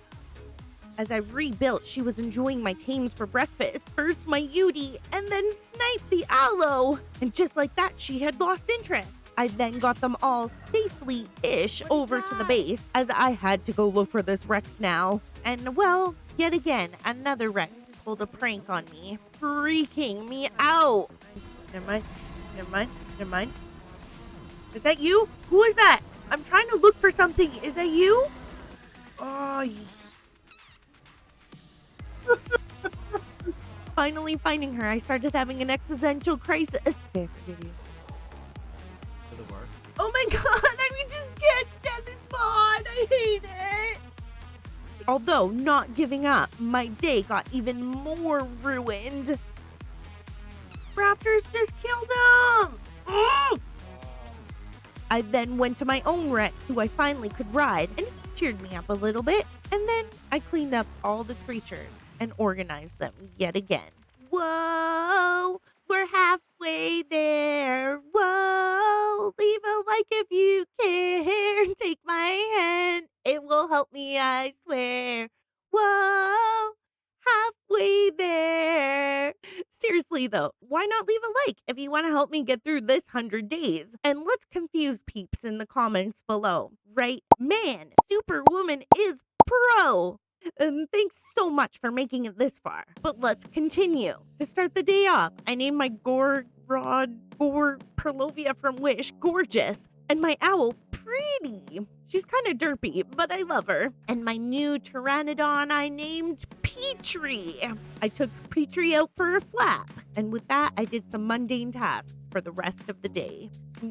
As I rebuilt, she was enjoying my tames for breakfast. First my Yudi, and then sniped the aloe. And just like that, she had lost interest. I then got them all safely-ish over to the base, as I had to go look for this Rex now. And well, yet again, another Rex pulled a prank on me, freaking me out. Never mind. Is that you? Who is that? I'm trying to look for something. Is that you? Oh, Finally finding her, I started having an existential crisis. Okay, forgive you. Oh my god, I just can't stand this mod. I hate it. Although not giving up, my day got even more ruined. Raptors just killed him. I then went to my own Rex, who I finally could ride, and he cheered me up a little bit. And then I cleaned up all the creatures and organized them yet again. Whoa, we're halfway there. Whoa, leave a like if you care. Take my hand, it will help me, I swear. Whoa, halfway there. Seriously though, why not leave a like if you want to help me get through this 100 days? And let's confuse peeps in the comments below. Right? Man, Superwoman is pro. And thanks so much for making it this far. But let's continue. To start the day off, I named my Gore Perlovia from Wish Gorgeous, and my owl Pretty. She's kind of derpy, but I love her. And my new Pteranodon I named Petrie. I took Petrie out for a flap, and with that I did some mundane tasks for the rest of the day.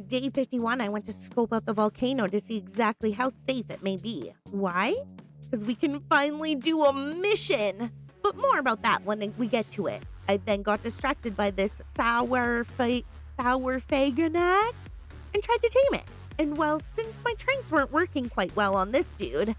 Day 51, I went to scope out the volcano to see exactly how safe it may be. Why? Because we can finally do a mission. But more about that when we get to it. I then got distracted by this sour Faganac and tried to tame it. And well, since my tranks weren't working quite well on this dude,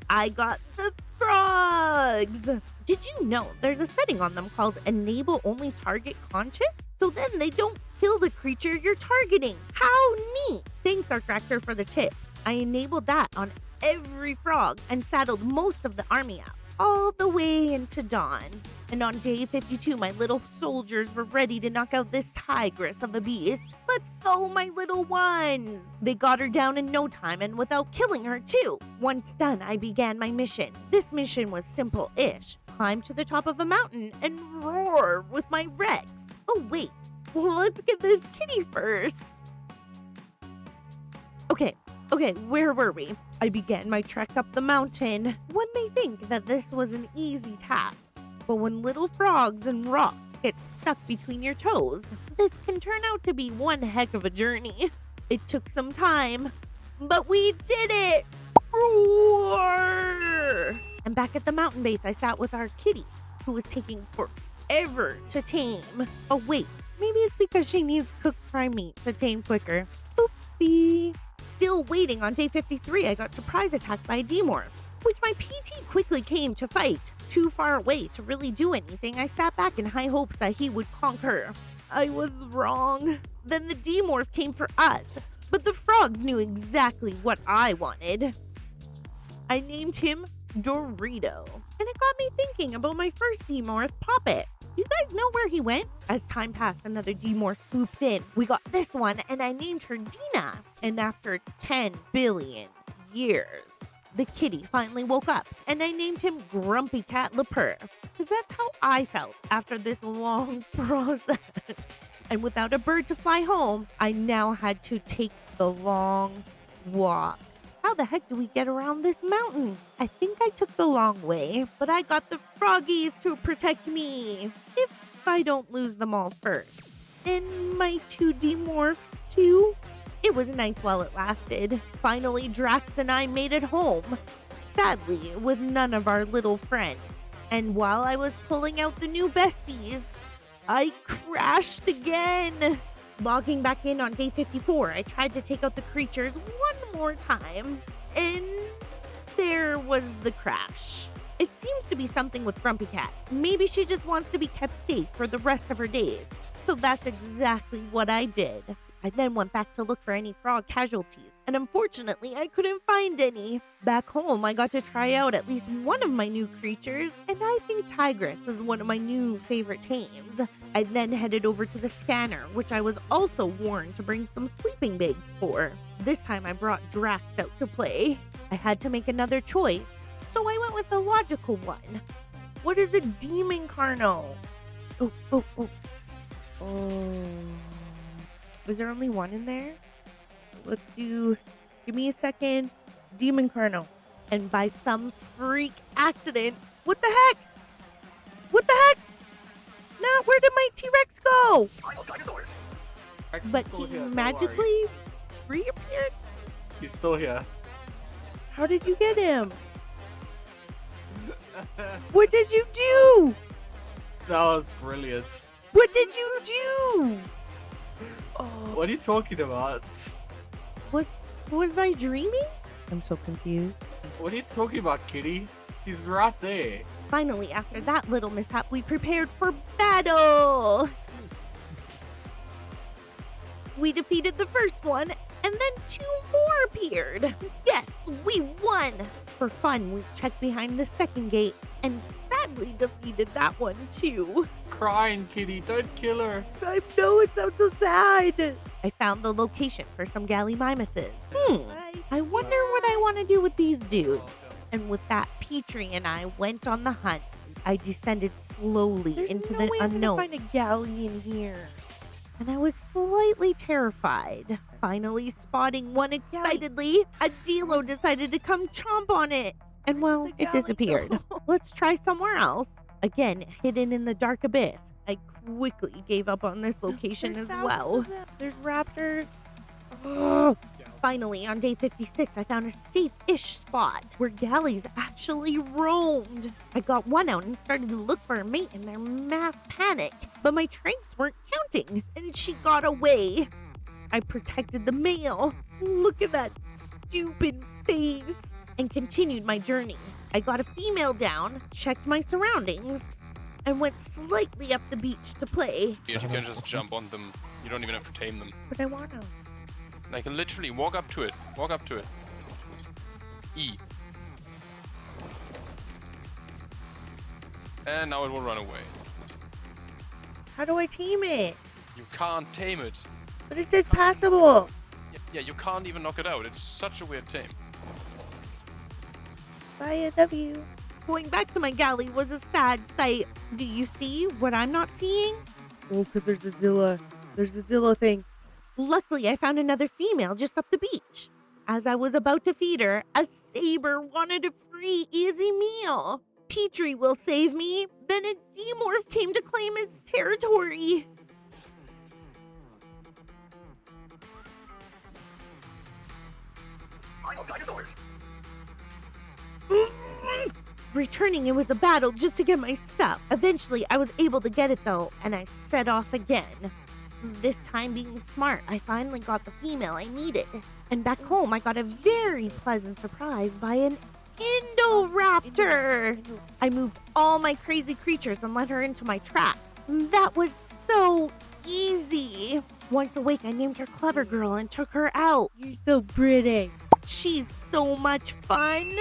I got the frogs. Did you know there's a setting on them called Enable Only Target Conscious? So then they don't kill the creature you're targeting. How neat. Thanks, Arcractor, for the tip. I enabled that on every frog and saddled most of the army up all the way into dawn. And on day 52, my little soldiers were ready to knock out this tigress of a beast. Let's go, my little ones! They got her down in no time and without killing her too. Once done, I began my mission. This mission was simple-ish. Climb to the top of a mountain and roar with my Rex. Oh wait, well, let's get this kitty first. Okay, where were we? I began my trek up the mountain. One may think that this was an easy task, but when little frogs and rocks get stuck between your toes, this can turn out to be one heck of a journey. It took some time, but we did it! Roar! And back at the mountain base, I sat with our kitty, who was taking forever to tame. Oh wait, maybe it's because she needs cooked prime meat to tame quicker. Oopsie. Still waiting on day 53, I got surprise attacked by a demorph. which my PT quickly came to fight. Too far away to really do anything, I sat back in high hopes that he would conquer. I was wrong. Then the demorph came for us, but the frogs knew exactly what I wanted. I named him Dorito, and it got me thinking about my first demorph, Poppet. You guys know where he went? As time passed, another demorph swooped in. We got this one, and I named her Dina. And after 10 billion years, the kitty finally woke up, and I named him Grumpy Cat Lepur, because that's how I felt after this long process. And without a bird to fly home, I now had to take the long walk. How the heck do we get around this mountain? I think I took the long way, but I got the froggies to protect me. If I don't lose them all first. And my 2 demorphs too. It was nice while it lasted. Finally, Drax and I made it home. Sadly, with none of our little friends. And while I was pulling out the new besties, I crashed again. Logging back in on day 54, I tried to take out the creatures one more time, and there was the crash. It seems to be something with Grumpy Cat. Maybe she just wants to be kept safe for the rest of her days. So that's exactly what I did. I then went back to look for any frog casualties, and unfortunately, I couldn't find any. Back home, I got to try out at least one of my new creatures, and I think Tigress is one of my new favorite tames. I then headed over to the scanner, which I was also warned to bring some sleeping bags for. This time, I brought Drax out to play. I had to make another choice, so I went with the logical one. What is a demon carno? Oh. Is there only one in there? Let's do, give me a second, Demon Carno. And by some freak accident, what the heck? What the heck? No, where did my T-Rex go? Primal dinosaurs. Rex is But still he here, don't magically worry. reappeared? He's still here. How did you get him? What did you do? That was brilliant. What did you do? Oh, What are you talking about? was I dreaming? I'm so confused. What are you talking about, kitty? He's right there. Finally, after that little mishap, we prepared for battle. We defeated the first one, and then 2 more appeared. Yes, we won. For fun, we checked behind the second gate, and sadly defeated that one too. Crying, kitty. Don't kill her. I know, it sounds so sad. I found the location for some Gallimimuses. I wonder what I want to do with these dudes. And with that, Petrie and I went on the hunt. I descended slowly into the unknown. Find a galley in here. And I was slightly terrified. Finally spotting one excitedly, a Dilo decided to come chomp on it. And well, it disappeared. Let's try somewhere else. Again, hidden in the dark abyss. I quickly gave up on this location as well. There's raptors. Ugh. Finally, on day 56, I found a safe-ish spot where galleys actually roamed. I got one out and started to look for a mate in their mass panic, but my TREX weren't counting, and she got away. I protected the male. Look at that stupid face. And continued my journey. I got a female down, checked my surroundings, and went slightly up the beach to play. You can just jump on them. You don't even have to tame them. But I want to. Like literally walk up to it. Walk up to it. E. And now it will run away. How do I tame it? You can't tame it. But it says passable. Yeah, you can't even knock it out. It's such a weird tame. Buy a W. Going back to my galley was a sad sight. Do you see what I'm not seeing? Oh, because there's a Zilla. There's a Zilla thing. Luckily, I found another female just up the beach. As I was about to feed her, a saber wanted a free, easy meal. Petrie will save me. Then a demorph came to claim its territory. Primal dinosaurs. Returning, it was a battle just to get my stuff. Eventually, I was able to get it though, and I set off again. This time being smart, I finally got the female I needed. And back home, I got a very pleasant surprise by an Indoraptor! I moved all my crazy creatures and let her into my trap. That was so easy. Once awake, I named her Clever Girl and took her out. You're so pretty. She's so much fun.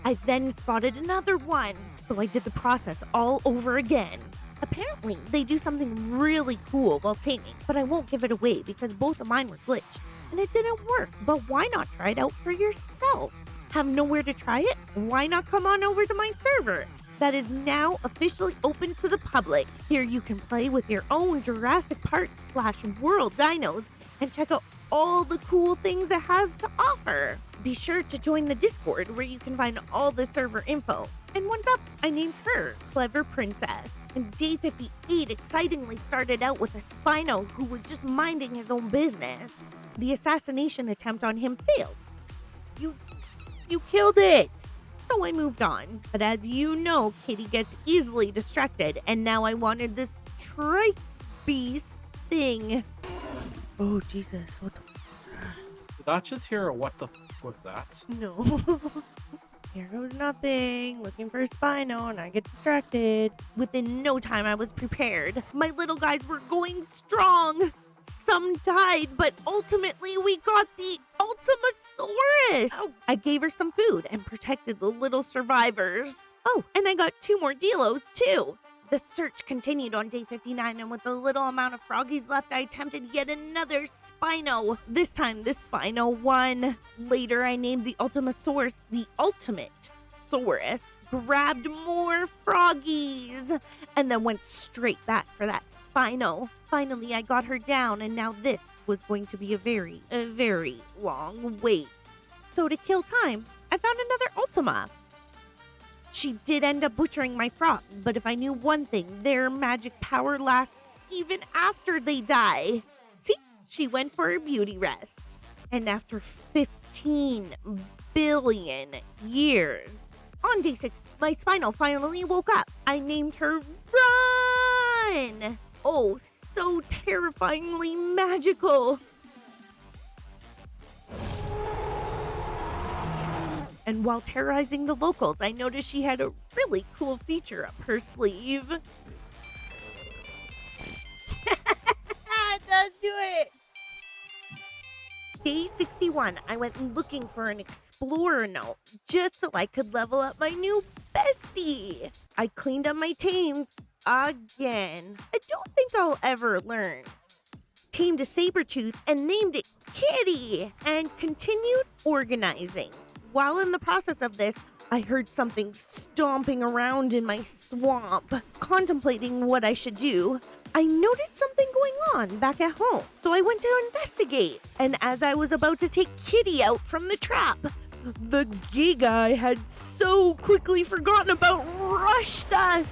I then spotted another one, so I did the process all over again. Apparently, they do something really cool while taming, but I won't give it away because both of mine were glitched, and it didn't work. But why not try it out for yourself? Have nowhere to try it? Why not come on over to my server? That is now officially open to the public. Here you can play with your own Jurassic Park / World dinos and check out all the cool things it has to offer. Be sure to join the Discord where you can find all the server info. And once up, I named her Clever Princess. And day 58 excitingly started out with a Spino who was just minding his own business. The assassination attempt on him failed. You killed it! So I moved on. But as you know, Kitty gets easily distracted, and now I wanted this trike beast thing. Oh, Jesus. What the Did I just hear what the was that? No. Here goes nothing. Looking for a Spino, and I get distracted. Within no time, I was prepared. My little guys were going strong. Some died, but ultimately we got the Ultimasaurus. Oh, I gave her some food and protected the little survivors. Oh, and I got 2 more Delos too. The search continued on day 59, and with the little amount of froggies left, I attempted yet another Spino. This time, this Spino won. Later, I named the Ultimasaurus the Ultimate Saurus, grabbed more froggies, and then went straight back for that Spino. Finally, I got her down, and now this was going to be a very long wait. So to kill time, I found another Ultima. She did end up butchering my frogs, but if I knew one thing, their magic power lasts even after they die. See, she went for her beauty rest. And after 15 billion years, on day 6, my Spino finally woke up. I named her Run! Oh, so terrifyingly magical. And while terrorizing the locals, I noticed she had a really cool feature up her sleeve. It does do it! Day 61, I went looking for an explorer note just so I could level up my new bestie. I cleaned up my tames again. I don't think I'll ever learn. Tamed a saber-tooth and named it Kitty and continued organizing. While in the process of this, I heard something stomping around in my swamp. Contemplating what I should do, I noticed something going on back at home, so I went to investigate. And as I was about to take Kitty out from the trap, the Giga I had so quickly forgotten about rushed us.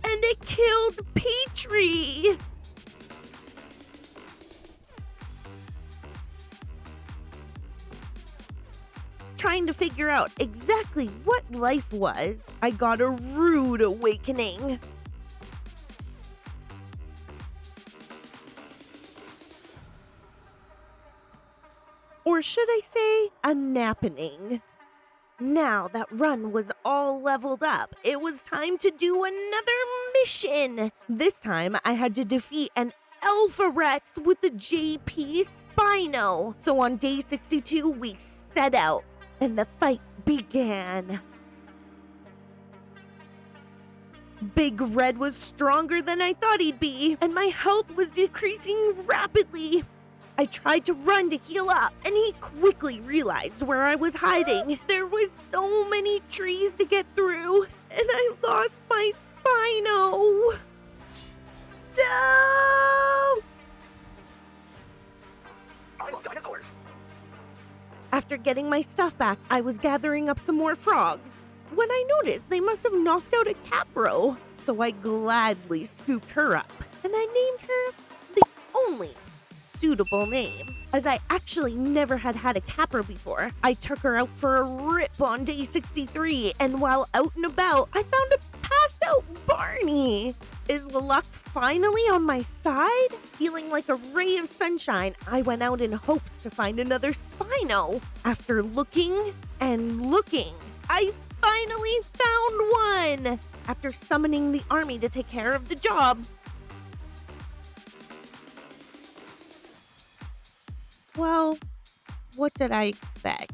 And it killed Petrie. Trying to figure out exactly what life was, I got a rude awakening. Or should I say, a nappening. Now that Run was all leveled up, it was time to do another mission. This time, I had to defeat an Alpha Rex with the JP Spino. So on day 62, we set out. And the fight began. Big Red was stronger than I thought he'd be, and my health was decreasing rapidly. I tried to run to heal up, and he quickly realized where I was hiding. There was so many trees to get through, and I lost my Spino. No! I love dinosaurs. After getting my stuff back, I was gathering up some more frogs when I noticed they must have knocked out a Capro. So I gladly scooped her up, and I named her the only suitable name. As I actually never had a Capro before, I took her out for a rip on day 63, and while out and about, I found a passed out Barney! Is luck finally on my side? Feeling like a ray of sunshine, I went out in hopes to find another Spino. After looking and looking, I finally found one! After summoning the army to take care of the job. Well, what did I expect?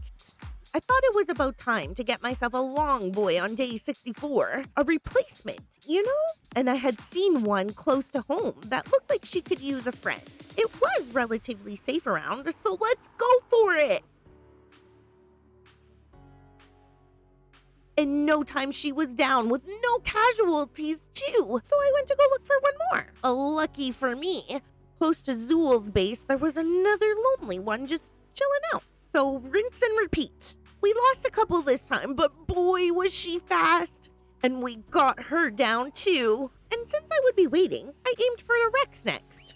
I thought it was about time to get myself a long boy on day 64. A replacement, you know? And I had seen one close to home that looked like she could use a friend. It was relatively safe around, so let's go for it! In no time, she was down with no casualties, too. So I went to go look for one more. Lucky for me, close to Zool's base, there was another lonely one just chilling out. So rinse and repeat. We lost a couple this time, but boy, was she fast. And we got her down, too. And since I would be waiting, I aimed for a Rex next.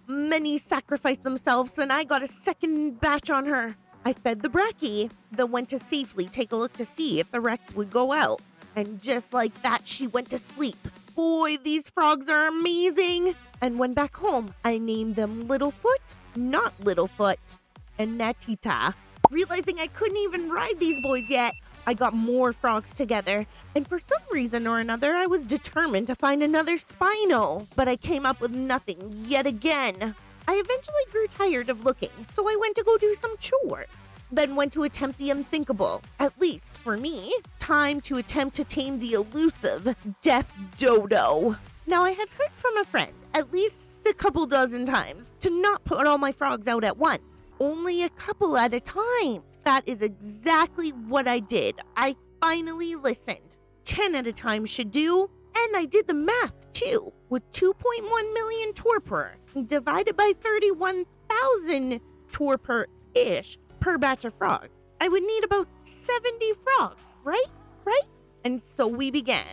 Many sacrificed themselves, and I got a second batch on her. I fed the Brachy, then went to safely take a look to see if the Rex would go out. And just like that, she went to sleep. Boy, these frogs are amazing. And when back home, I named them Littlefoot, not Littlefoot, and Natita. Realizing I couldn't even ride these boys yet, I got more frogs together. And for some reason or another, I was determined to find another Spino. But I came up with nothing yet again. I eventually grew tired of looking, so I went to go do some chores. Then went to attempt the unthinkable. At least, for me, time to attempt to tame the elusive Death Dodo. Now, I had heard from a friend, at least a couple dozen times, to not put all my frogs out at once. Only a couple at a time. That is exactly what I did. I finally listened. 10 at a time should do. And I did the math, too. With 2.1 million torpor divided by 31,000 torpor-ish per batch of frogs, I would need about 70 frogs, right? Right? And so we began.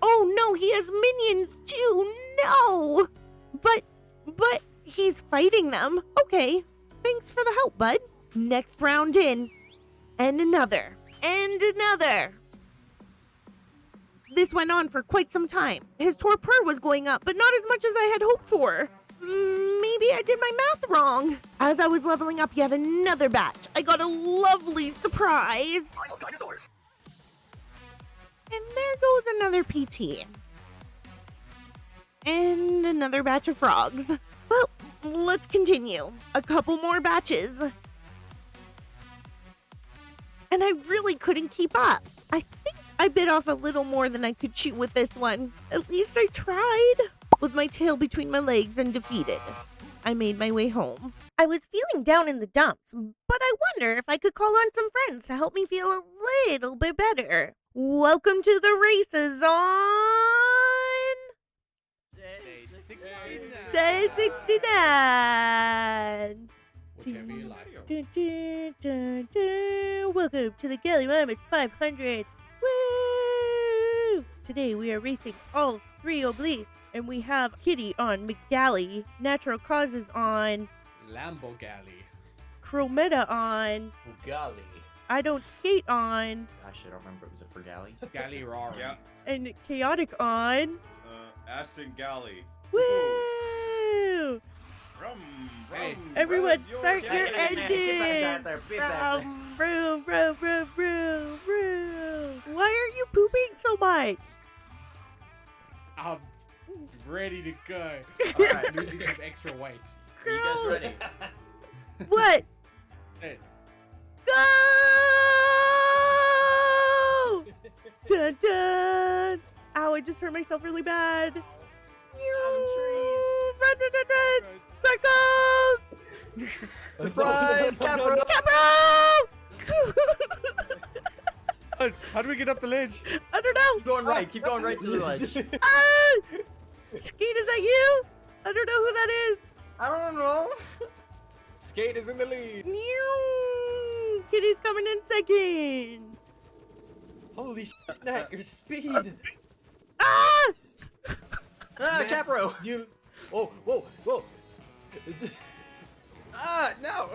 Oh no, he has minions too! No! But he's fighting them. Okay, thanks for the help, bud. Next round in. And another. And another. This went on for quite some time. His torpor was going up, but not as much as I had hoped for. Maybe I did my math wrong. As I was leveling up yet another batch, I got a lovely surprise. Primal dinosaurs. And there goes another PT. And another batch of frogs. Well, let's continue. A couple more batches. And I really couldn't keep up. I think I bit off a little more than I could chew with this one. At least I tried. With my tail between my legs and defeated, I made my way home. I was feeling down in the dumps, but I wonder if I could call on some friends to help me feel a little bit better. Welcome to the races on Day 69. Whichever you like. Dun, dun, dun, dun. Welcome to the GALLIMIM 500. Woo! Today we are racing all 3 obelisks, and we have Kitty on McGalley, Natural Causes on Lambo Galley. Chrometa on Golly. I Don't Skate on, Gosh, I don't remember. Was it for Galley? Galley Roar. Yeah. and Chaotic on. Aston Galley. Woo! Rum, Hey. rum, Everyone run start your galley. engines! Vroom, vroom, vroom, vroom, vroom. Why are you pooping so much? I'm ready to go. Alright. Losing some extra weight. Are you guys ready? What? Sit. Go! Dun dun! Ow, I just hurt myself really bad. trees. Run, run, run, run! Circles! Surprise, Capro! Capro! How do we get up the ledge? I don't know. Keep going right. Keep going right to the ledge. Ah! Skeet, is that you? I don't know who that is. I don't know. Skate is in the lead. Meow. Kitty's coming in second. Holy shit, Nat, your speed. Ah! Ah, Capro. You. Whoa, whoa, whoa. Ah, no.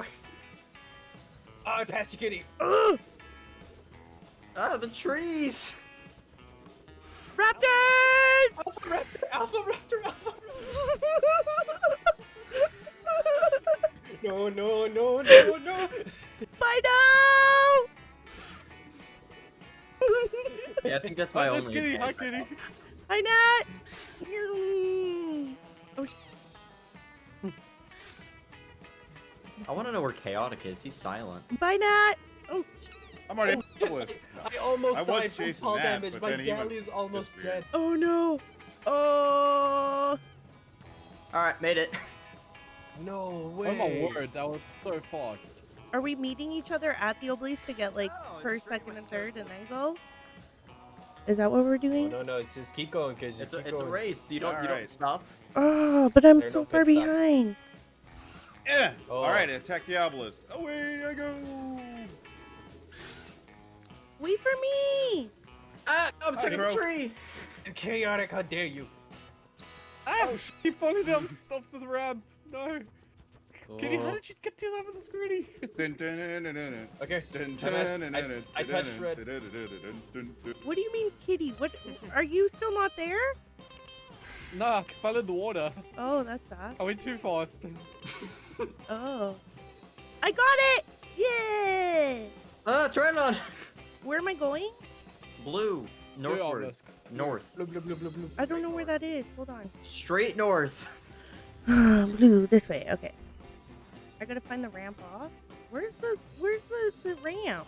Oh, I passed you, kitty. Ugh! Ah, the trees! Raptors! Alpha Raptor, Alpha Raptor, Alpha Raptor. No, no, no, no, no. Spider! Yeah, I think that's my That's only. Kitty. Hi, advantage. Kitty. Hi, Nat! Oh, I want to know where Chaotic is. He's silent. bye, Nat! Oh, I'm already useless. I almost I was died from chasing fall that, damage. but My then he galley went is almost disappeared. dead. oh no! Oh! Alright, made it. No way. Oh my word, that was so fast. Are we meeting each other at the obelisk to get like No, it's first, straight second, and away. third, and then go? Is that what we're Oh, doing? no, no, it's just keep going, kids. It's Just a, keep it's a going. race. You don't Alright. stop. Oh, but I'm There are so no far pit stops. behind. Yeah. Oh. All right, attack the obelisk. Away I go. Wait for me! Ah, I'm stuck in the bro. tree. Chaotic, how dare you? Ah, keep falling down off the ramp. No. Kitty, how Oh. did you get to that with the screening? Dun, dun, dun, dun, dun, Okay. dun, I'm at- dun, dun, dun, I dun, touched dun, red. dun, dun, dun, dun, dun, dun. What do you mean, kitty? What? Are you still not there? No, I fell in the water. Oh, that's sad. I went too fast. Oh. I got it! Yay! Ah, Tyrannon. Where am I going? Blue. Northward. obelisk. North. Blue, blue, blue, blue, blue. I don't know where that is. Hold on. Straight north. Blue, this way. Okay. I gotta find the ramp off. Where's the ramp?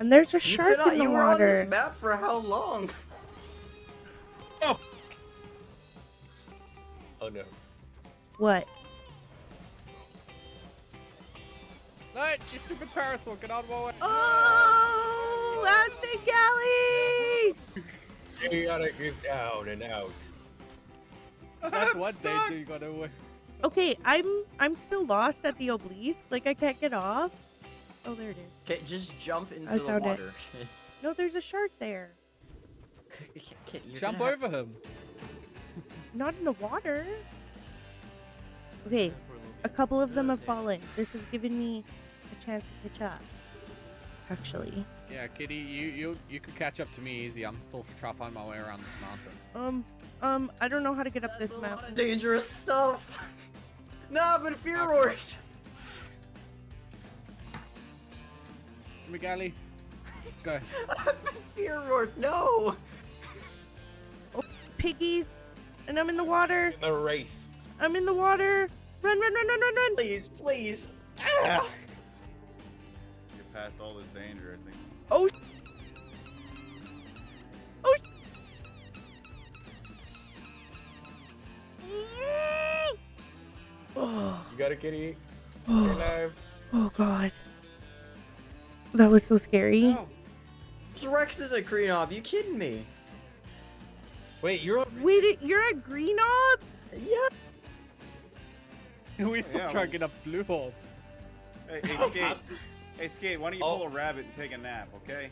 And there's a shark in the You were on water. this map for how long? Oh no. What? No, you stupid parasol, get out of my way. Oh, Lasting Galley! Chaotic is down and out. That's one danger you got away. Okay, I'm still lost at the obelisk. Like I can't get off. Oh, there it is. Okay, just jump into I the found it. water. No, there's a shark there. You're Jump gonna have- over him. Not in the water. Okay, a couple of them have fallen. This has given me a chance to catch up. Actually. Yeah, Kitty, you could catch up to me easy. I'm still trying to find my way around this mountain. I don't know how to get up That's this a lot mountain. of dangerous stuff. No, I've been fear roared. Migueli, go. I've been fear roared. No. Piggies, and I'm in the water. In the race. I'm in the water. Run, run, run, run, run, run. Please, please. Ah. You're past all this danger, I think. Oh, oh. Oh, You got it, kitty. You're oh, alive. oh God. That was so scary. Oh, Rex is a green ob. You kidding me? Wait, you're on. Wait, you're a green ob? Yeah. we still Yeah, trying to get up blue hole. Hey, Skate. Hey, Skate, why don't you pull a rabbit and take a nap, okay?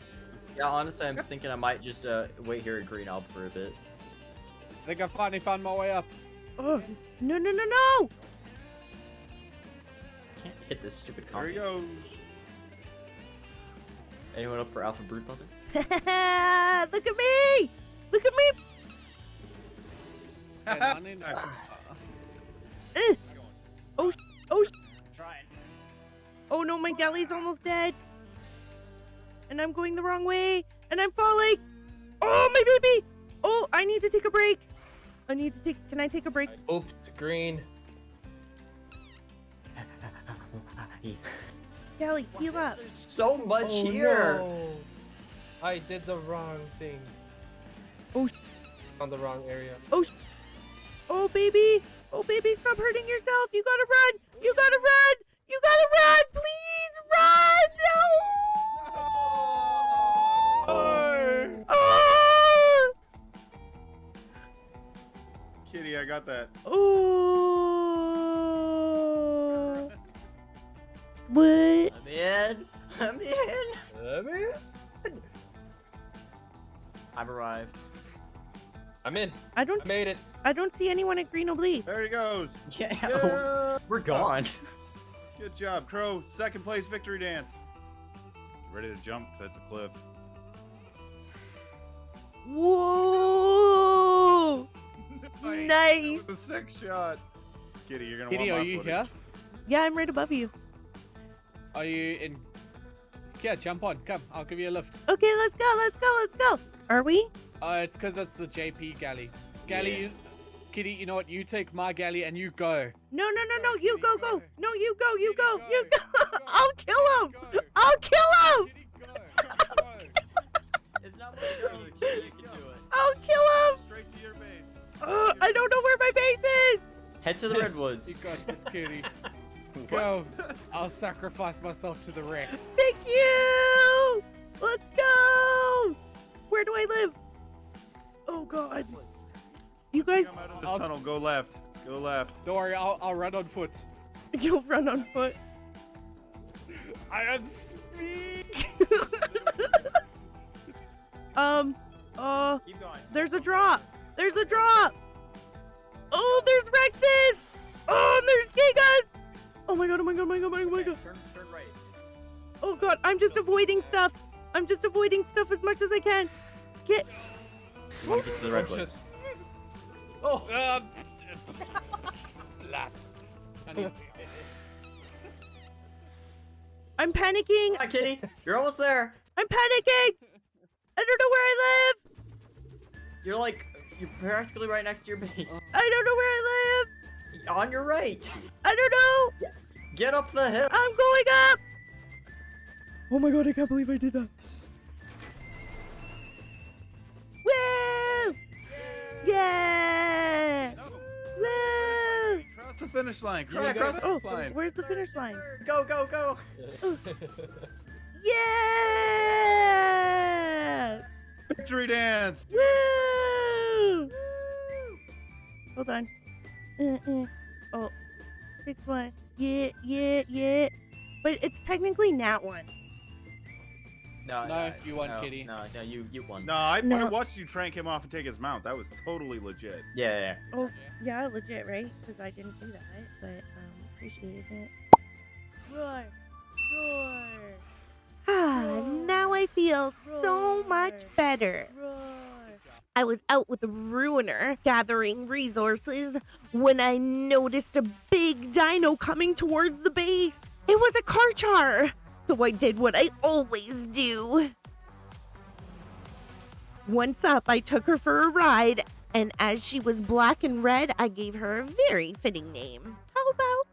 Yeah. Honestly, I'm thinking I might just wait here at green ob for a bit. I think I finally found my way up. Oh, no, no, no, no. Can't hit this stupid There he combo. goes. Anyone up for Alpha Brute Mother? Look at me. Look at me. And I need- Oh, oh, oh no, my galley's almost dead. And I'm going the wrong way. And I'm falling. Oh, my baby. Oh, I need to take a break. Can I take a break? Oops, green. Galley, heal up. There's so much Oh, here. no. I did the wrong thing. Oh, On the wrong area. oh, oh, baby. Oh, baby, stop hurting yourself. You gotta run. You gotta run. You gotta run. Please run. No. Oh. Kitty, I got that. Oh. What? I'm in. I'm in. I've arrived. I'm in. I I don't made it. I don't see anyone at Green Obelisk. There he goes. Yeah. Yeah. We're gone. Good job, Crow. Second place victory dance. Get ready to jump. That's a cliff. Whoa! Nice. That was a sick shot. Kitty, you're gonna Kitty, want are my you footage. here? Yeah, I'm right above you. Are you in? Yeah, jump on. Come, I'll give you a lift. Okay, let's go, let's go, let's go. Are we? It's because that's the JP galley. Galley, Yeah. Kitty, you know what? You take my galley and you go. No, you go, go. No, you go, you go, you go. I'll kill him. I'll kill him. It's not my turn, Kitty. You can do it. I'll kill him. Straight to your base. I don't know where my base is. Head to the redwoods. You got this, Kitty. Go. I'll sacrifice myself to the Rex. Thank you. Let's go. Where do I live? Oh, God. You guys, Come out of this tunnel. Go left. Go left. Don't worry, I'll run on foot. you'll run on foot. I am speed. Keep going. There's a drop. There's a drop. Oh, there's Rexes. Oh, and there's Gigas. Oh my God, oh my God, oh my God, oh my God, oh my God. Turn right. Oh God, I'm just avoiding stuff. I'm just avoiding stuff as much as I can. Get. You want to get to the redwoods. Oh. Splat. I'm panicking. Hi, Kitty. You're almost there. I'm panicking. I don't know where I live. You're practically right next to your base. I don't know where I live. On your right. I don't know. Get up the hill. I'm going up. Oh my God, I can't believe I did that. Woo! Yeah! Woo! Cross the finish line. Yeah, Cross the Oh, finish line. where's the finish line? Go, go, go. Yeah! Victory dance. Woo! Hold on. Oh, 6-1. Yeah. But it's technically Nat 1. No, you won, no, Kitty. No, you won. No, I No. watched you trank him off and take his mount. That was totally legit. Yeah. Oh, yeah, legit, right? Because I didn't do that, but appreciate it. Roar! Ah, now I feel so much better. I was out with a ruiner gathering resources when I noticed a big dino coming towards the base. It was a Karchar, so I did what I always do. Once up, I took her for a ride, and as she was black and red, I gave her a very fitting name. How about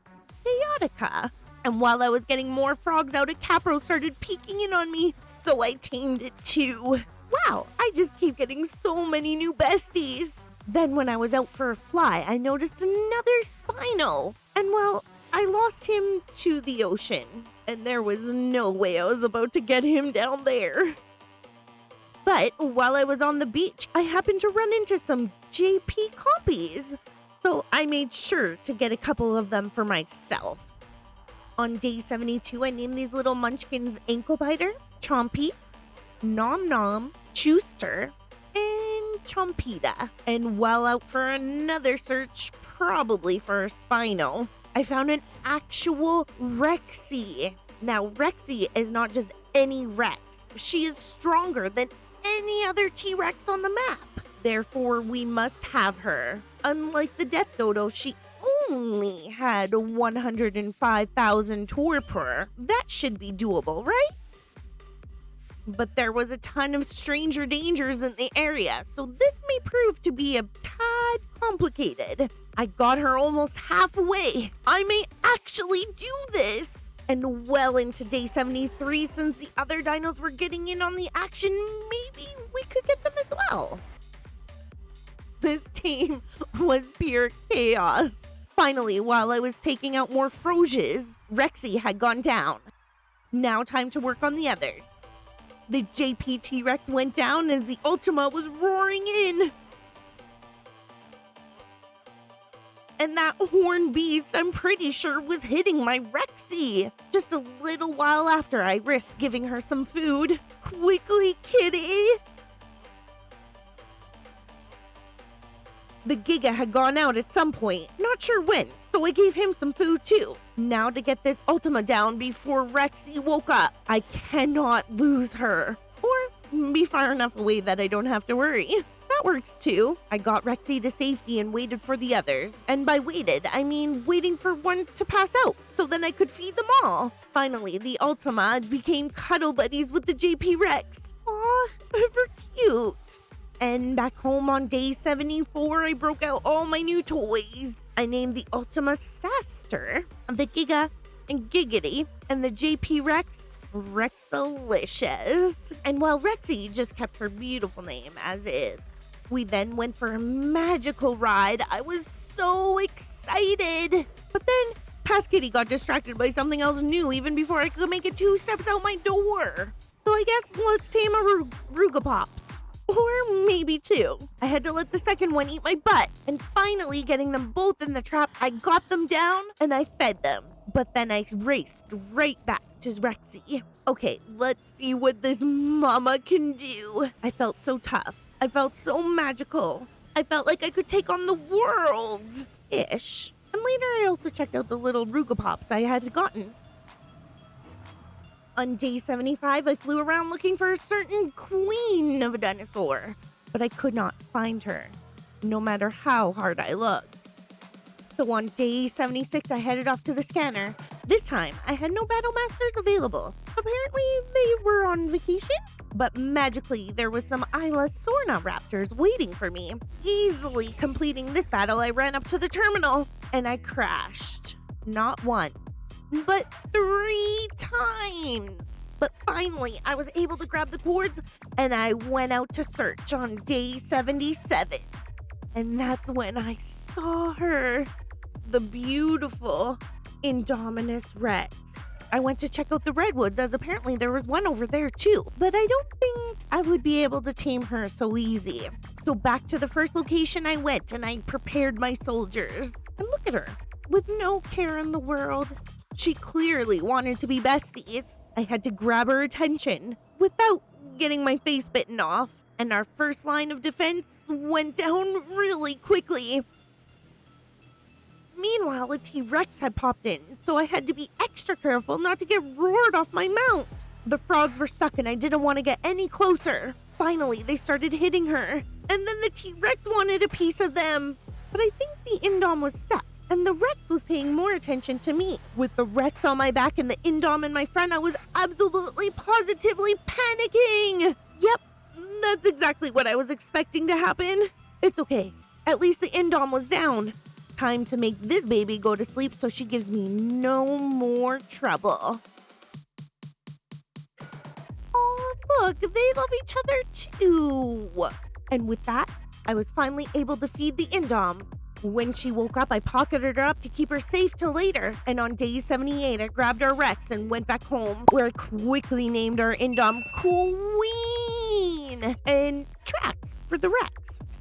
Chaotica? And while I was getting more frogs out, a Capro started peeking in on me, so I tamed it too. Wow, I just keep getting so many new besties. Then when I was out for a fly, I noticed another Spino. And well, I lost him to the ocean, and there was no way I was about to get him down there. But while I was on the beach, I happened to run into some JP compies. So I made sure to get a couple of them for myself. On day 72, I named these little munchkins Ankle Biter, Chompy, Nom Nom, Chooster, and Chompita. And while out for another search, probably for a Spino, I found an actual REXY. Now, REXY is not just any Rex. She is stronger than any other T-Rex on the map. Therefore, we must have her. Unlike the Death Dodo, she only had 105,000 torpor. That should be doable, right? But there was a ton of stranger dangers in the area, so this may prove to be a tad complicated. I got her almost halfway. I may actually do this. And well into day 73, since the other dinos were getting in on the action, maybe we could get them as well. This team was pure chaos. Finally, while I was taking out more Froges, Rexy had gone down. Now time to work on the others. The JP T-Rex went down as the Ultima was roaring in. And that horn beast, I'm pretty sure, was hitting my Rexy. Just a little while after, I risked giving her some food. Quickly, kitty! The Giga had gone out at some point, not sure when, so I gave him some food too. Now to get this Ultima down before Rexy woke up. I cannot lose her. Or be far enough away that I don't have to worry. That works too. I got Rexy to safety and waited for the others. And by waited, I mean waiting for one to pass out so then I could feed them all. Finally, the Ultima became cuddle buddies with the JP Rex. Aw, ever cute. And back home on day 74, I broke out all my new toys. I named the Ultima Saster, the Giga and Giggity, and the JP Rex Rexalicious. And while Rexy just kept her beautiful name as is, we then went for a magical ride. I was so excited. But then Past Kitty got distracted by something else new even before I could make it 2 steps out my door. So I guess let's tame a Rugapops. Or maybe 2. I had to let the second one eat my butt. And finally, getting them both in the trap, I got them down and I fed them. But then I raced right back to Rexy. Okay, let's see what this mama can do. I felt so tough. I felt so magical. I felt like I could take on the world. Ish. And later I also checked out the little Rugapops I had gotten. On day 75, I flew around looking for a certain queen of a dinosaur, but I could not find her, no matter how hard I looked. So on day 76, I headed off to the scanner. This time, I had no battle masters available. Apparently, they were on vacation, but magically, there was some Isla Sorna raptors waiting for me. Easily completing this battle, I ran up to the terminal, and I crashed. Not once, but 3 times. But finally, I was able to grab the cords, and I went out to search on day 77. And that's when I saw her, the beautiful Indominus Rex. I went to check out the redwoods, as apparently there was one over there too, but I don't think I would be able to tame her so easy. So back to the first location I went, and I prepared my soldiers. And look at her, with no care in the world. She clearly wanted to be besties. I had to grab her attention without getting my face bitten off, and our first line of defense went down really quickly. Meanwhile, a T-Rex had popped in, so I had to be extra careful not to get roared off my mount. The frogs were stuck and I didn't want to get any closer. Finally, they started hitting her, and then the T-Rex wanted a piece of them. But I think the Indom was stuck, and the Rex was paying more attention to me. With the Rex on my back and the Indom in my front, I was absolutely positively panicking. Yep, that's exactly what I was expecting to happen. It's okay, at least the Indom was down. Time to make this baby go to sleep so she gives me no more trouble. Oh, look, they love each other too. And with that, I was finally able to feed the Indom. When she woke up, I pocketed her up to keep her safe till later. And on day 78, I grabbed our Rex and went back home, where I quickly named our Indom Queen and TREX for the Rex.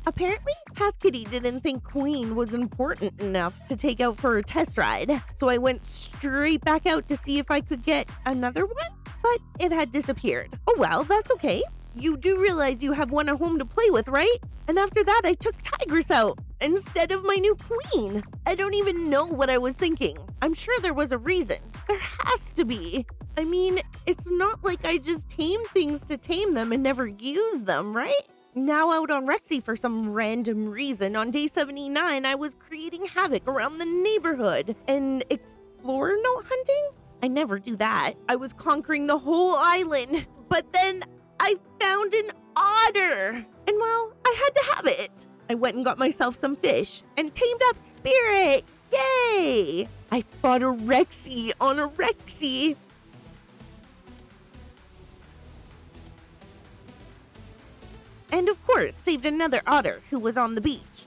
Apparently, Past Kitty didn't think Queen was important enough to take out for a test ride, so I went straight back out to see if I could get another one, but it had disappeared. Oh well, that's okay. You do realize you have one at home to play with, right? And after that, I took Tigress out instead of my new queen. I don't even know what I was thinking. I'm sure there was a reason. There has to be. I mean, it's not like I just tame things to tame them and never use them, right? Now out on Rexy for some random reason, on day 79, I was creating havoc around the neighborhood and explorer note hunting? I never do that. I was conquering the whole island, but then I found an otter. And well, I had to have it. I went and got myself some fish and tamed up Spirit. Yay! I fought a Rexy on a Rexy. And of course, saved another otter who was on the beach.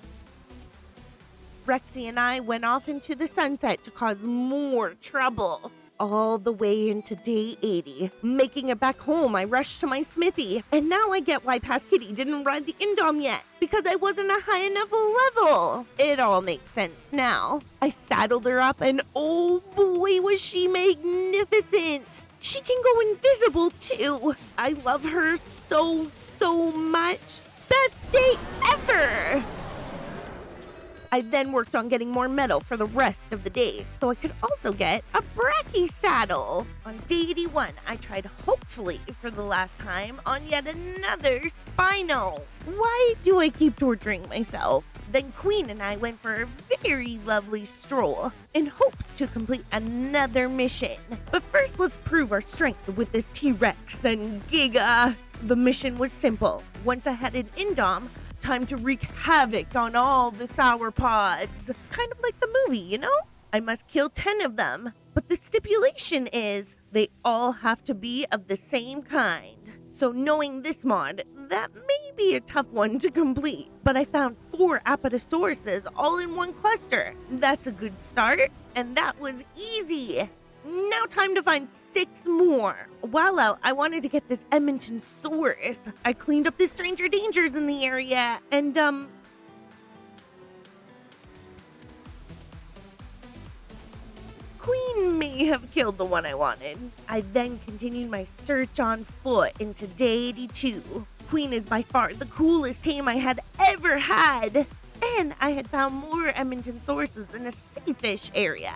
Rexy and I went off into the sunset to cause more trouble. All the way into day 80. Making it back home, I rushed to my smithy. And now I get why Past Kitty didn't ride the Indom yet. Because I wasn't a high enough level. It all makes sense now. I saddled her up and oh boy was she magnificent. She can go invisible too. I love her so much. Best day ever! I then worked on getting more metal for the rest of the day, so I could also get a brachy saddle. On day 81, I tried, hopefully for the last time, on yet another Spino. Why do I keep torturing myself? Then Queen and I went for a very lovely stroll in hopes to complete another mission. But first, let's prove our strength with this T-Rex and Giga. The mission was simple. Once I had an Indom, time to wreak havoc on all the sauropods. Kind of like the movie, you know? I must kill 10 of them. But the stipulation is they all have to be of the same kind. So knowing this mod, that may be a tough one to complete. But I found 4 Apatosauruses all in one cluster. That's a good start. And that was easy. Now time to find 6 more. While out, I wanted to get this Edmontonsaurus. I cleaned up the stranger dangers in the area and, Queen may have killed the one I wanted. I then continued my search on foot into day 82. Queen is by far the coolest tame I had ever had. And I had found more Edmontonsauruses in a safe-ish area.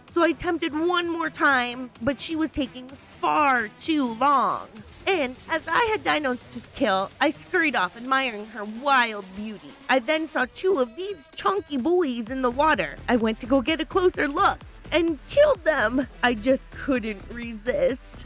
So I attempted one more time, but she was taking far too long. And as I had dinos to kill, I scurried off admiring her wild beauty. I then saw 2 of these chunky boys in the water. I went to go get a closer look and killed them. I just couldn't resist.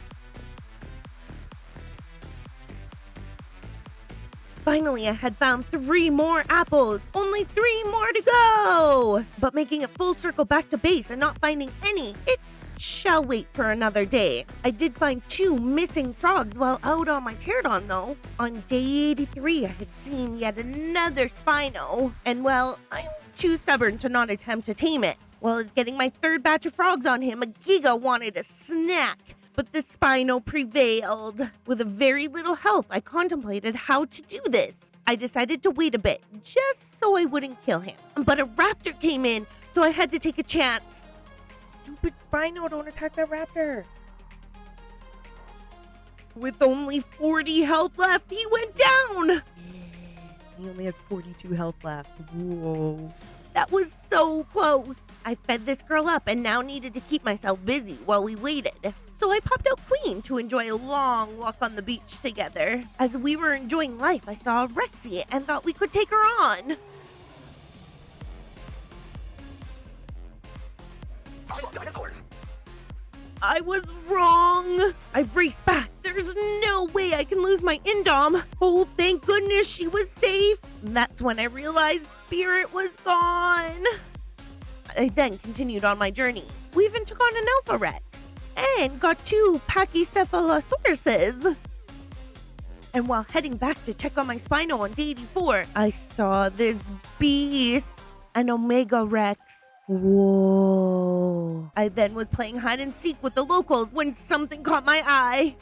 Finally, I had found 3 more apples. Only 3 more to go. But making it full circle back to base and not finding any, it shall wait for another day. I did find 2 missing frogs while out on my pterodon though. On day 83, I had seen yet another Spino. And well, I'm too stubborn to not attempt to tame it. While I was getting my 3rd batch of frogs on him, a Giga wanted a snack. But the Spino prevailed. With a very little health, I contemplated how to do this. I decided to wait a bit, just so I wouldn't kill him. But a raptor came in, so I had to take a chance. Stupid Spino, don't attack that raptor. With only 40 health left, he went down. He only has 42 health left. Whoa. That was so close. I fed this girl up and now needed to keep myself busy while we waited. So I popped out Queen to enjoy a long walk on the beach together. As we were enjoying life, I saw REXY and thought we could take her on. Arrival dinosaurs. I was wrong. I raced back. There's no way I can lose my Indom. Oh, thank goodness she was safe. That's when I realized Spirit was gone. I then continued on my journey. We even took on an Alpha Rex and got 2 Pachycephalosauruses. And while heading back to check on my Spino on day 84, I saw this beast, an Omega Rex. Whoa. I then was playing hide and seek with the locals when something caught my eye.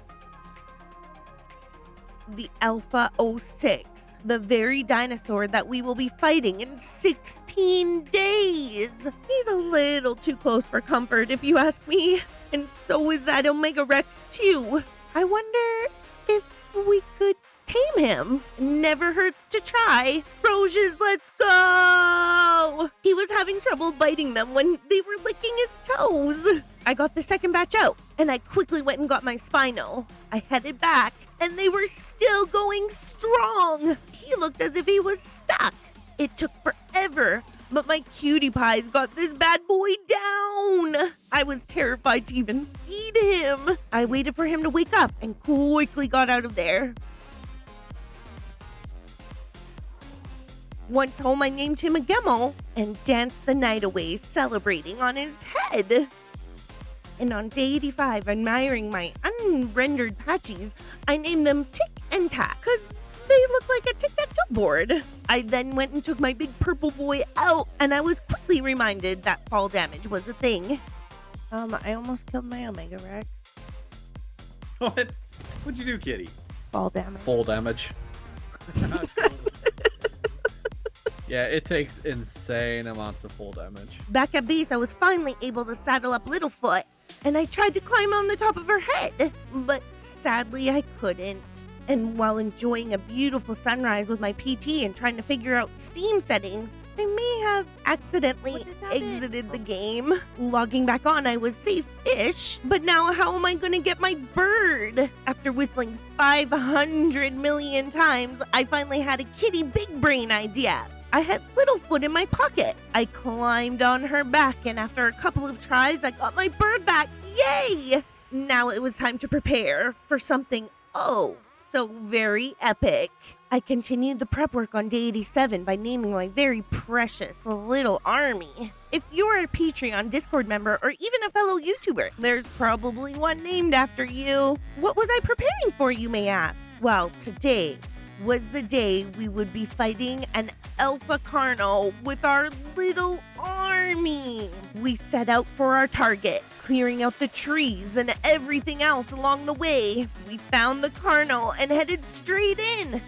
The Alpha 06, the very dinosaur that we will be fighting in 16 days. He's a little too close for comfort, if you ask me. And so is that Omega Rex, too. I wonder if we could tame him. Never hurts to try. Roges, let's go! He was having trouble biting them when they were licking his toes. I got the 2nd batch out, and I quickly went and got my Spino. I headed back, and they were still going strong. He looked as if he was stuck. It took forever, but my cutie pies got this bad boy down. I was terrified to even feed him. I waited for him to wake up and quickly got out of there. Once home, I named him a Gemo and danced the night away, celebrating on his head. And on day 85, admiring my unrendered patchies, I named them Tick and Tack, because they look like a tic-tac-toe board. I then went and took my big purple boy out, and I was quickly reminded that fall damage was a thing. I almost killed my Omega Rex. What? What'd you do, kitty? Fall damage. Full damage. Yeah, it takes insane amounts of full damage. Back at base, I was finally able to saddle up Littlefoot, and I tried to climb on the top of her head, but sadly I couldn't. And while enjoying a beautiful sunrise with my PT and trying to figure out Steam settings, I may have accidentally exited the game. Logging back on, I was safe-ish. But now how am I gonna get my bird? After whistling 500 million times, I finally had a kitty big brain idea. I had Littlefoot in my pocket. I climbed on her back, and after a couple of tries, I got my bird back. Yay! Now it was time to prepare for something so very epic. I continued the prep work on day 87 by naming my very precious little army. If you're a Patreon Discord member or even a fellow YouTuber, there's probably one named after you. What was I preparing for, you may ask? Well, today was the day we would be fighting an Alpha Carno with our little army. We set out for our target, clearing out the trees and everything else along the way. We found the Carno and headed straight in.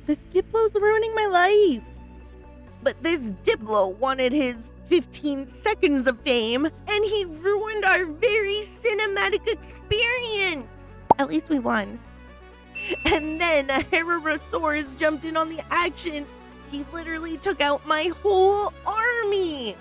This Diplo's ruining my life. But this Diplo wanted his 15 seconds of fame, and he ruined our very cinematic experience. At least we won. And then a Herosaurus jumped in on the action. He literally took out my whole army.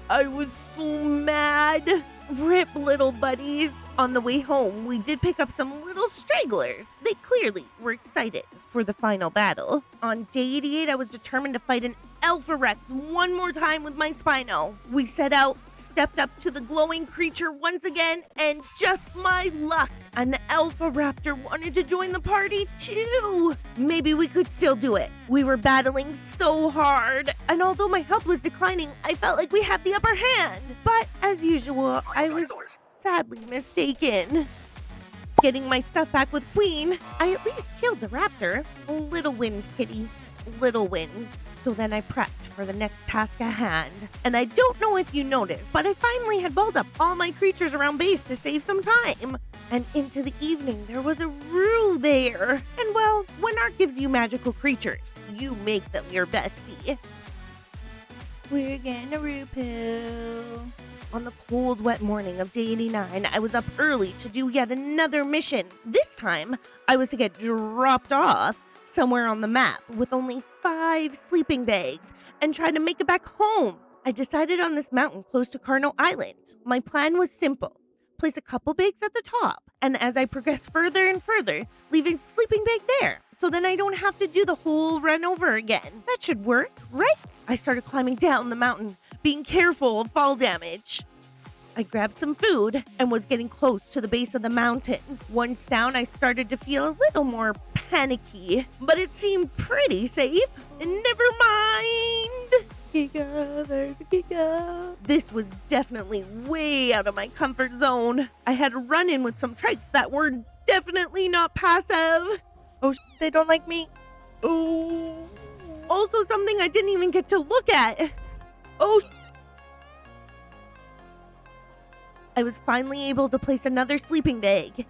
I was so mad. Rip, little buddies. On the way home, we did pick up some little stragglers. They clearly were excited for the final battle. On day 88, I was determined to fight an Alpha Rex one more time with my Spino. We set out, stepped up to the glowing creature once again, and just my luck, an Alpha Raptor wanted to join the party too. Maybe we could still do it. We were battling so hard, and although my health was declining, I felt like we had the upper hand. But as usual, I was sadly mistaken. Getting my stuff back with Queen, I at least killed the raptor. Little wins, kitty. Little wins. So then I prepped for the next task at hand. And I don't know if you noticed, but I finally had balled up all my creatures around base to save some time. And into the evening, there was a Roo there. And well, when Ark gives you magical creatures, you make them your bestie. We're getting a Roo poo. On the cold, wet morning of day 89, I was up early to do yet another mission. This time, I was to get dropped off somewhere on the map with only 5 sleeping bags and try to make it back home. I decided on this mountain close to Carno Island. My plan was simple. Place a couple bags at the top, and as I progressed further and further, leave a sleeping bag there, so then I don't have to do the whole run over again. That should work, right? I started climbing down the mountain, being careful of fall damage. I grabbed some food and was getting close to the base of the mountain. Once down, I started to feel a little more panicky, but it seemed pretty safe. Never mind. Giga, there's a Giga. This was definitely way out of my comfort zone. I had a run-in with some TREX that were definitely not passive. Oh, they don't like me. Oh. Also something I didn't even get to look at. Oh, I was finally able to place another sleeping bag.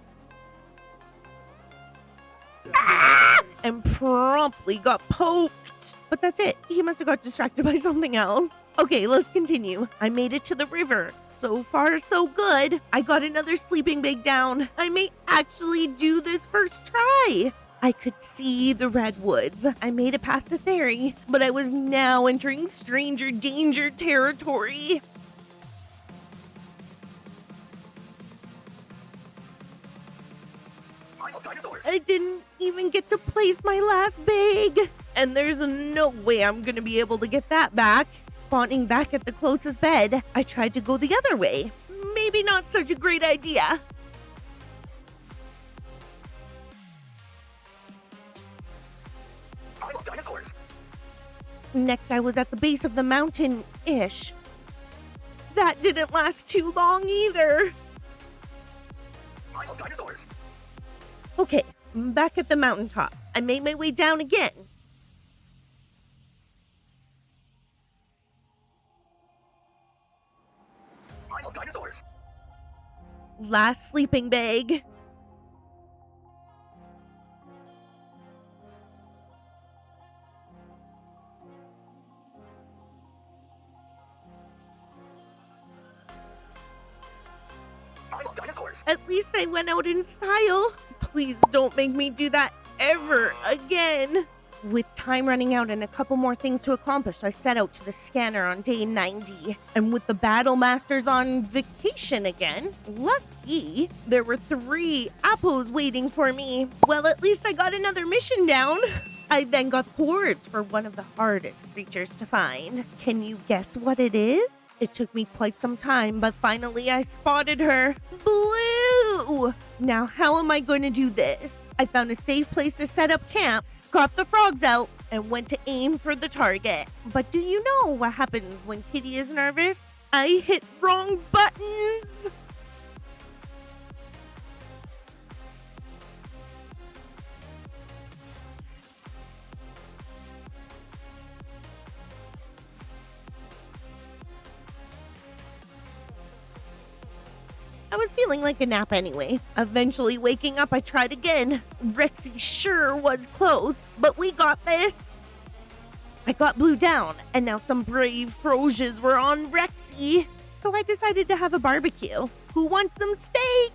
And promptly got poked. But that's it. He must have got distracted by something else. Okay, let's continue. I made it to the river. So far, so good. I got another sleeping bag down. I may actually do this first try. I could see the redwoods. I made it past the ferry, but I was now entering stranger danger territory. I didn't even get to place my last bag. And there's no way I'm gonna be able to get that back. Spawning back at the closest bed, I tried to go the other way. Maybe not such a great idea. I love dinosaurs. Next, I was at the base of the mountain-ish. That didn't last too long either. I love dinosaurs. Okay, back at the mountaintop. I made my way down again. I love dinosaurs. Last sleeping bag. dinosaurs. At least I went out in style. Please don't make me do that ever again. With time running out and a couple more things to accomplish, I set out to the scanner on day 90. And with the Battle Masters on vacation again, lucky, there were 3 apples waiting for me. Well, at least I got another mission down. I then got cords for one of the hardest creatures to find. Can you guess what it is? It took me quite some time, but finally I spotted her. Blue! Now how am I going to do this? I found a safe place to set up camp, got the frogs out, and went to aim for the target. But do you know what happens when Kitty is nervous? I hit wrong buttons! I was feeling like a nap anyway. Eventually waking up, I tried again. Rexy sure was close, but we got this. I got Blue down, and now some brave Frosias were on Rexy. So I decided to have a barbecue. Who wants some steak?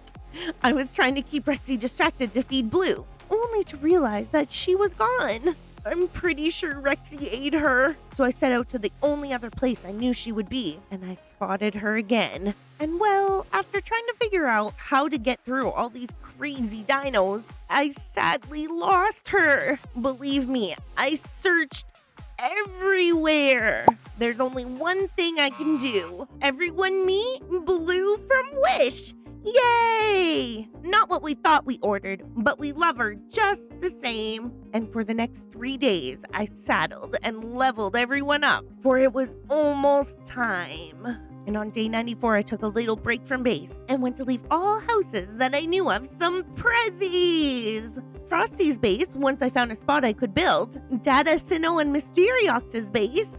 I was trying to keep Rexy distracted to feed Blue, only to realize that she was gone. I'm pretty sure Rexy ate her. So I set out to the only other place I knew she would be, and I spotted her again. And well, after trying to figure out how to get through all these crazy dinos, I sadly lost her. Believe me, I searched everywhere. There's only one thing I can do. Everyone meet Blue from Wish. Yay! Not what we thought we ordered, but we love her just the same. And for the next 3 days, I saddled and leveled everyone up, for it was almost time. And on day 94, I took a little break from base and went to leave all houses that I knew of some prezzies. Frosty's base, once I found a spot I could build. Dada, Sinnoh, and Mysteriox's base.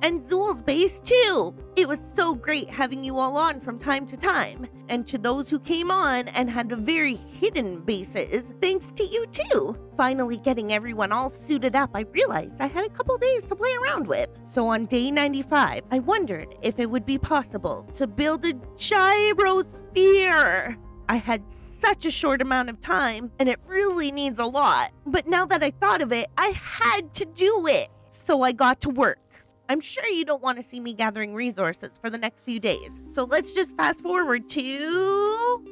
And Zool's base too. It was so great having you all on from time to time. And to those who came on and had very hidden bases, thanks to you too. Finally getting everyone all suited up, I realized I had a couple days to play around with. So on day 95, I wondered if it would be possible to build a gyrosphere. I had such a short amount of time, and it really needs a lot. But now that I thought of it, I had to do it. So I got to work. I'm sure you don't want to see me gathering resources for the next few days. So let's just fast forward to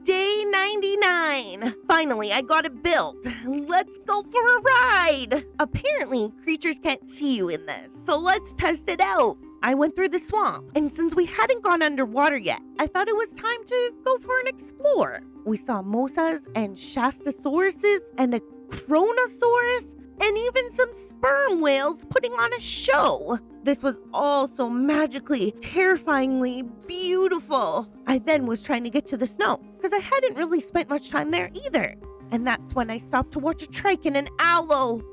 day 99. Finally, I got it built. Let's go for a ride. Apparently, creatures can't see you in this, so let's test it out. I went through the swamp, and since we hadn't gone underwater yet, I thought it was time to go for an explore. We saw mosas and shastasauruses and a chronosaurus, and even some sperm whales putting on a show. This was all so magically, terrifyingly beautiful. I then was trying to get to the snow, because I hadn't really spent much time there either. And that's when I stopped to watch a trike and an aloe.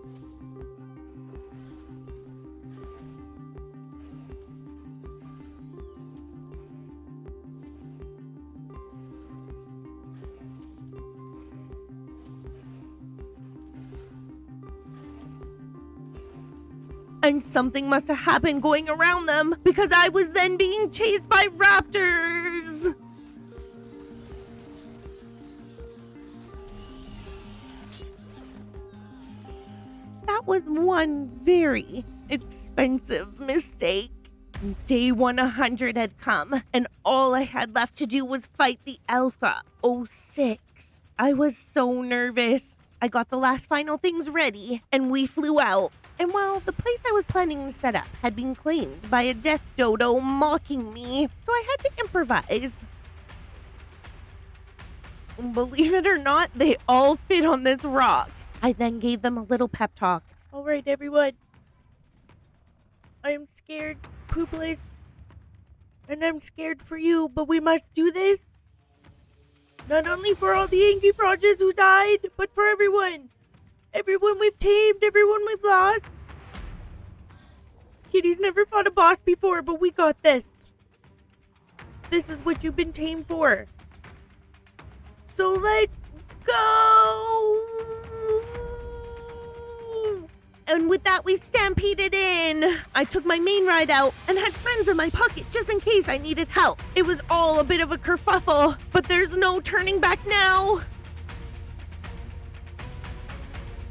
And something must have happened going around them, because I was then being chased by raptors. That was one very expensive mistake. Day 100 had come, and all I had left to do was fight the Alpha 06. I was so nervous. I got the last final things ready, and we flew out. And while the place I was planning to set up had been claimed by a death dodo mocking me, so I had to improvise. Believe it or not, they all fit on this rock. I then gave them a little pep talk. All right, everyone. I am scared, Poopless. And I'm scared for you, but we must do this. Not only for all the angry Froggies who died, but for everyone. Everyone we've tamed, everyone we've lost. Kitty's never fought a boss before, but we got this. This is what you've been tamed for. So let's go! And with that, we stampeded in. I took my main ride out and had friends in my pocket just in case I needed help. It was all a bit of a kerfuffle, but there's no turning back now.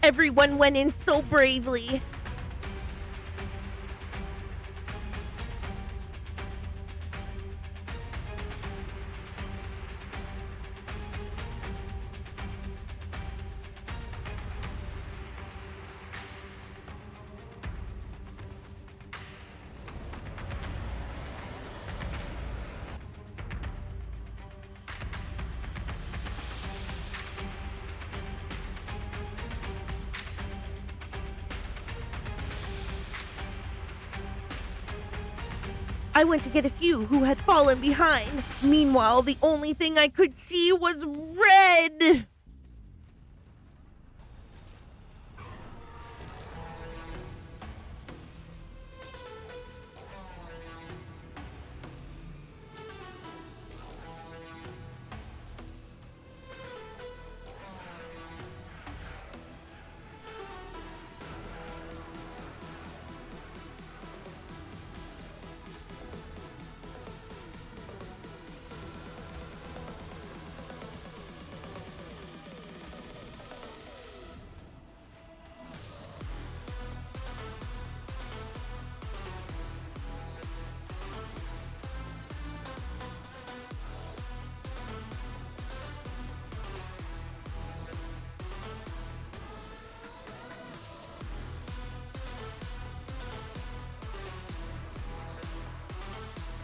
Everyone went in so bravely. I went to get a few who had fallen behind. Meanwhile, the only thing I could see was red.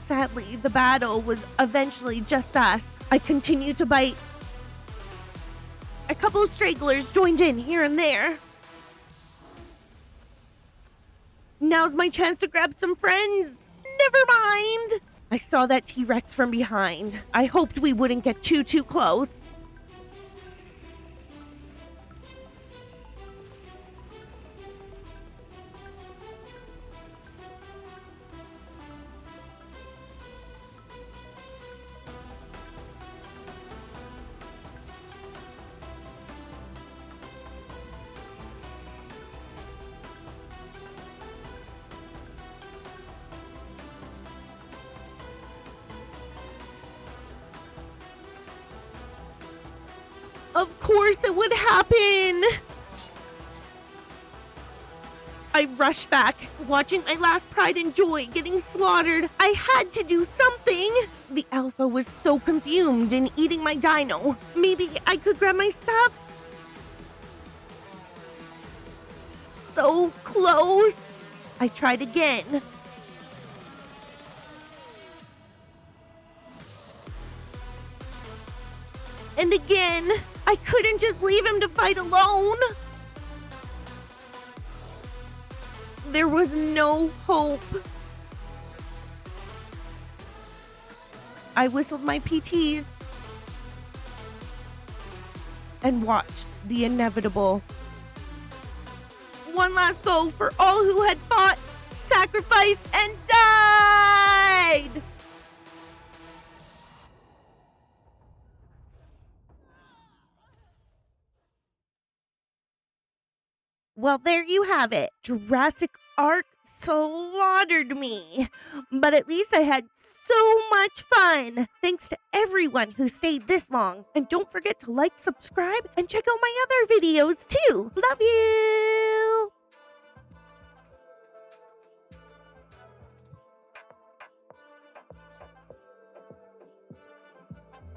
Sadly, the battle was eventually just us. I continued to bite. A couple of stragglers joined in here and there. Now's my chance to grab some friends. Never mind. I saw that T-Rex from behind. I hoped we wouldn't get too close. Of course it would happen! I rushed back, watching my last pride and joy getting slaughtered. I had to do something! The alpha was so consumed in eating my dino. Maybe I could grab my stuff? So close! I tried again. And again, I couldn't just leave him to fight alone. There was no hope. I whistled my PTs and watched the inevitable. One last go for all who had fought, sacrificed, and died! Well, there you have it. Jurassic Ark slaughtered me. But at least I had so much fun. Thanks to everyone who stayed this long. And don't forget to like, subscribe, and check out my other videos too. Love you!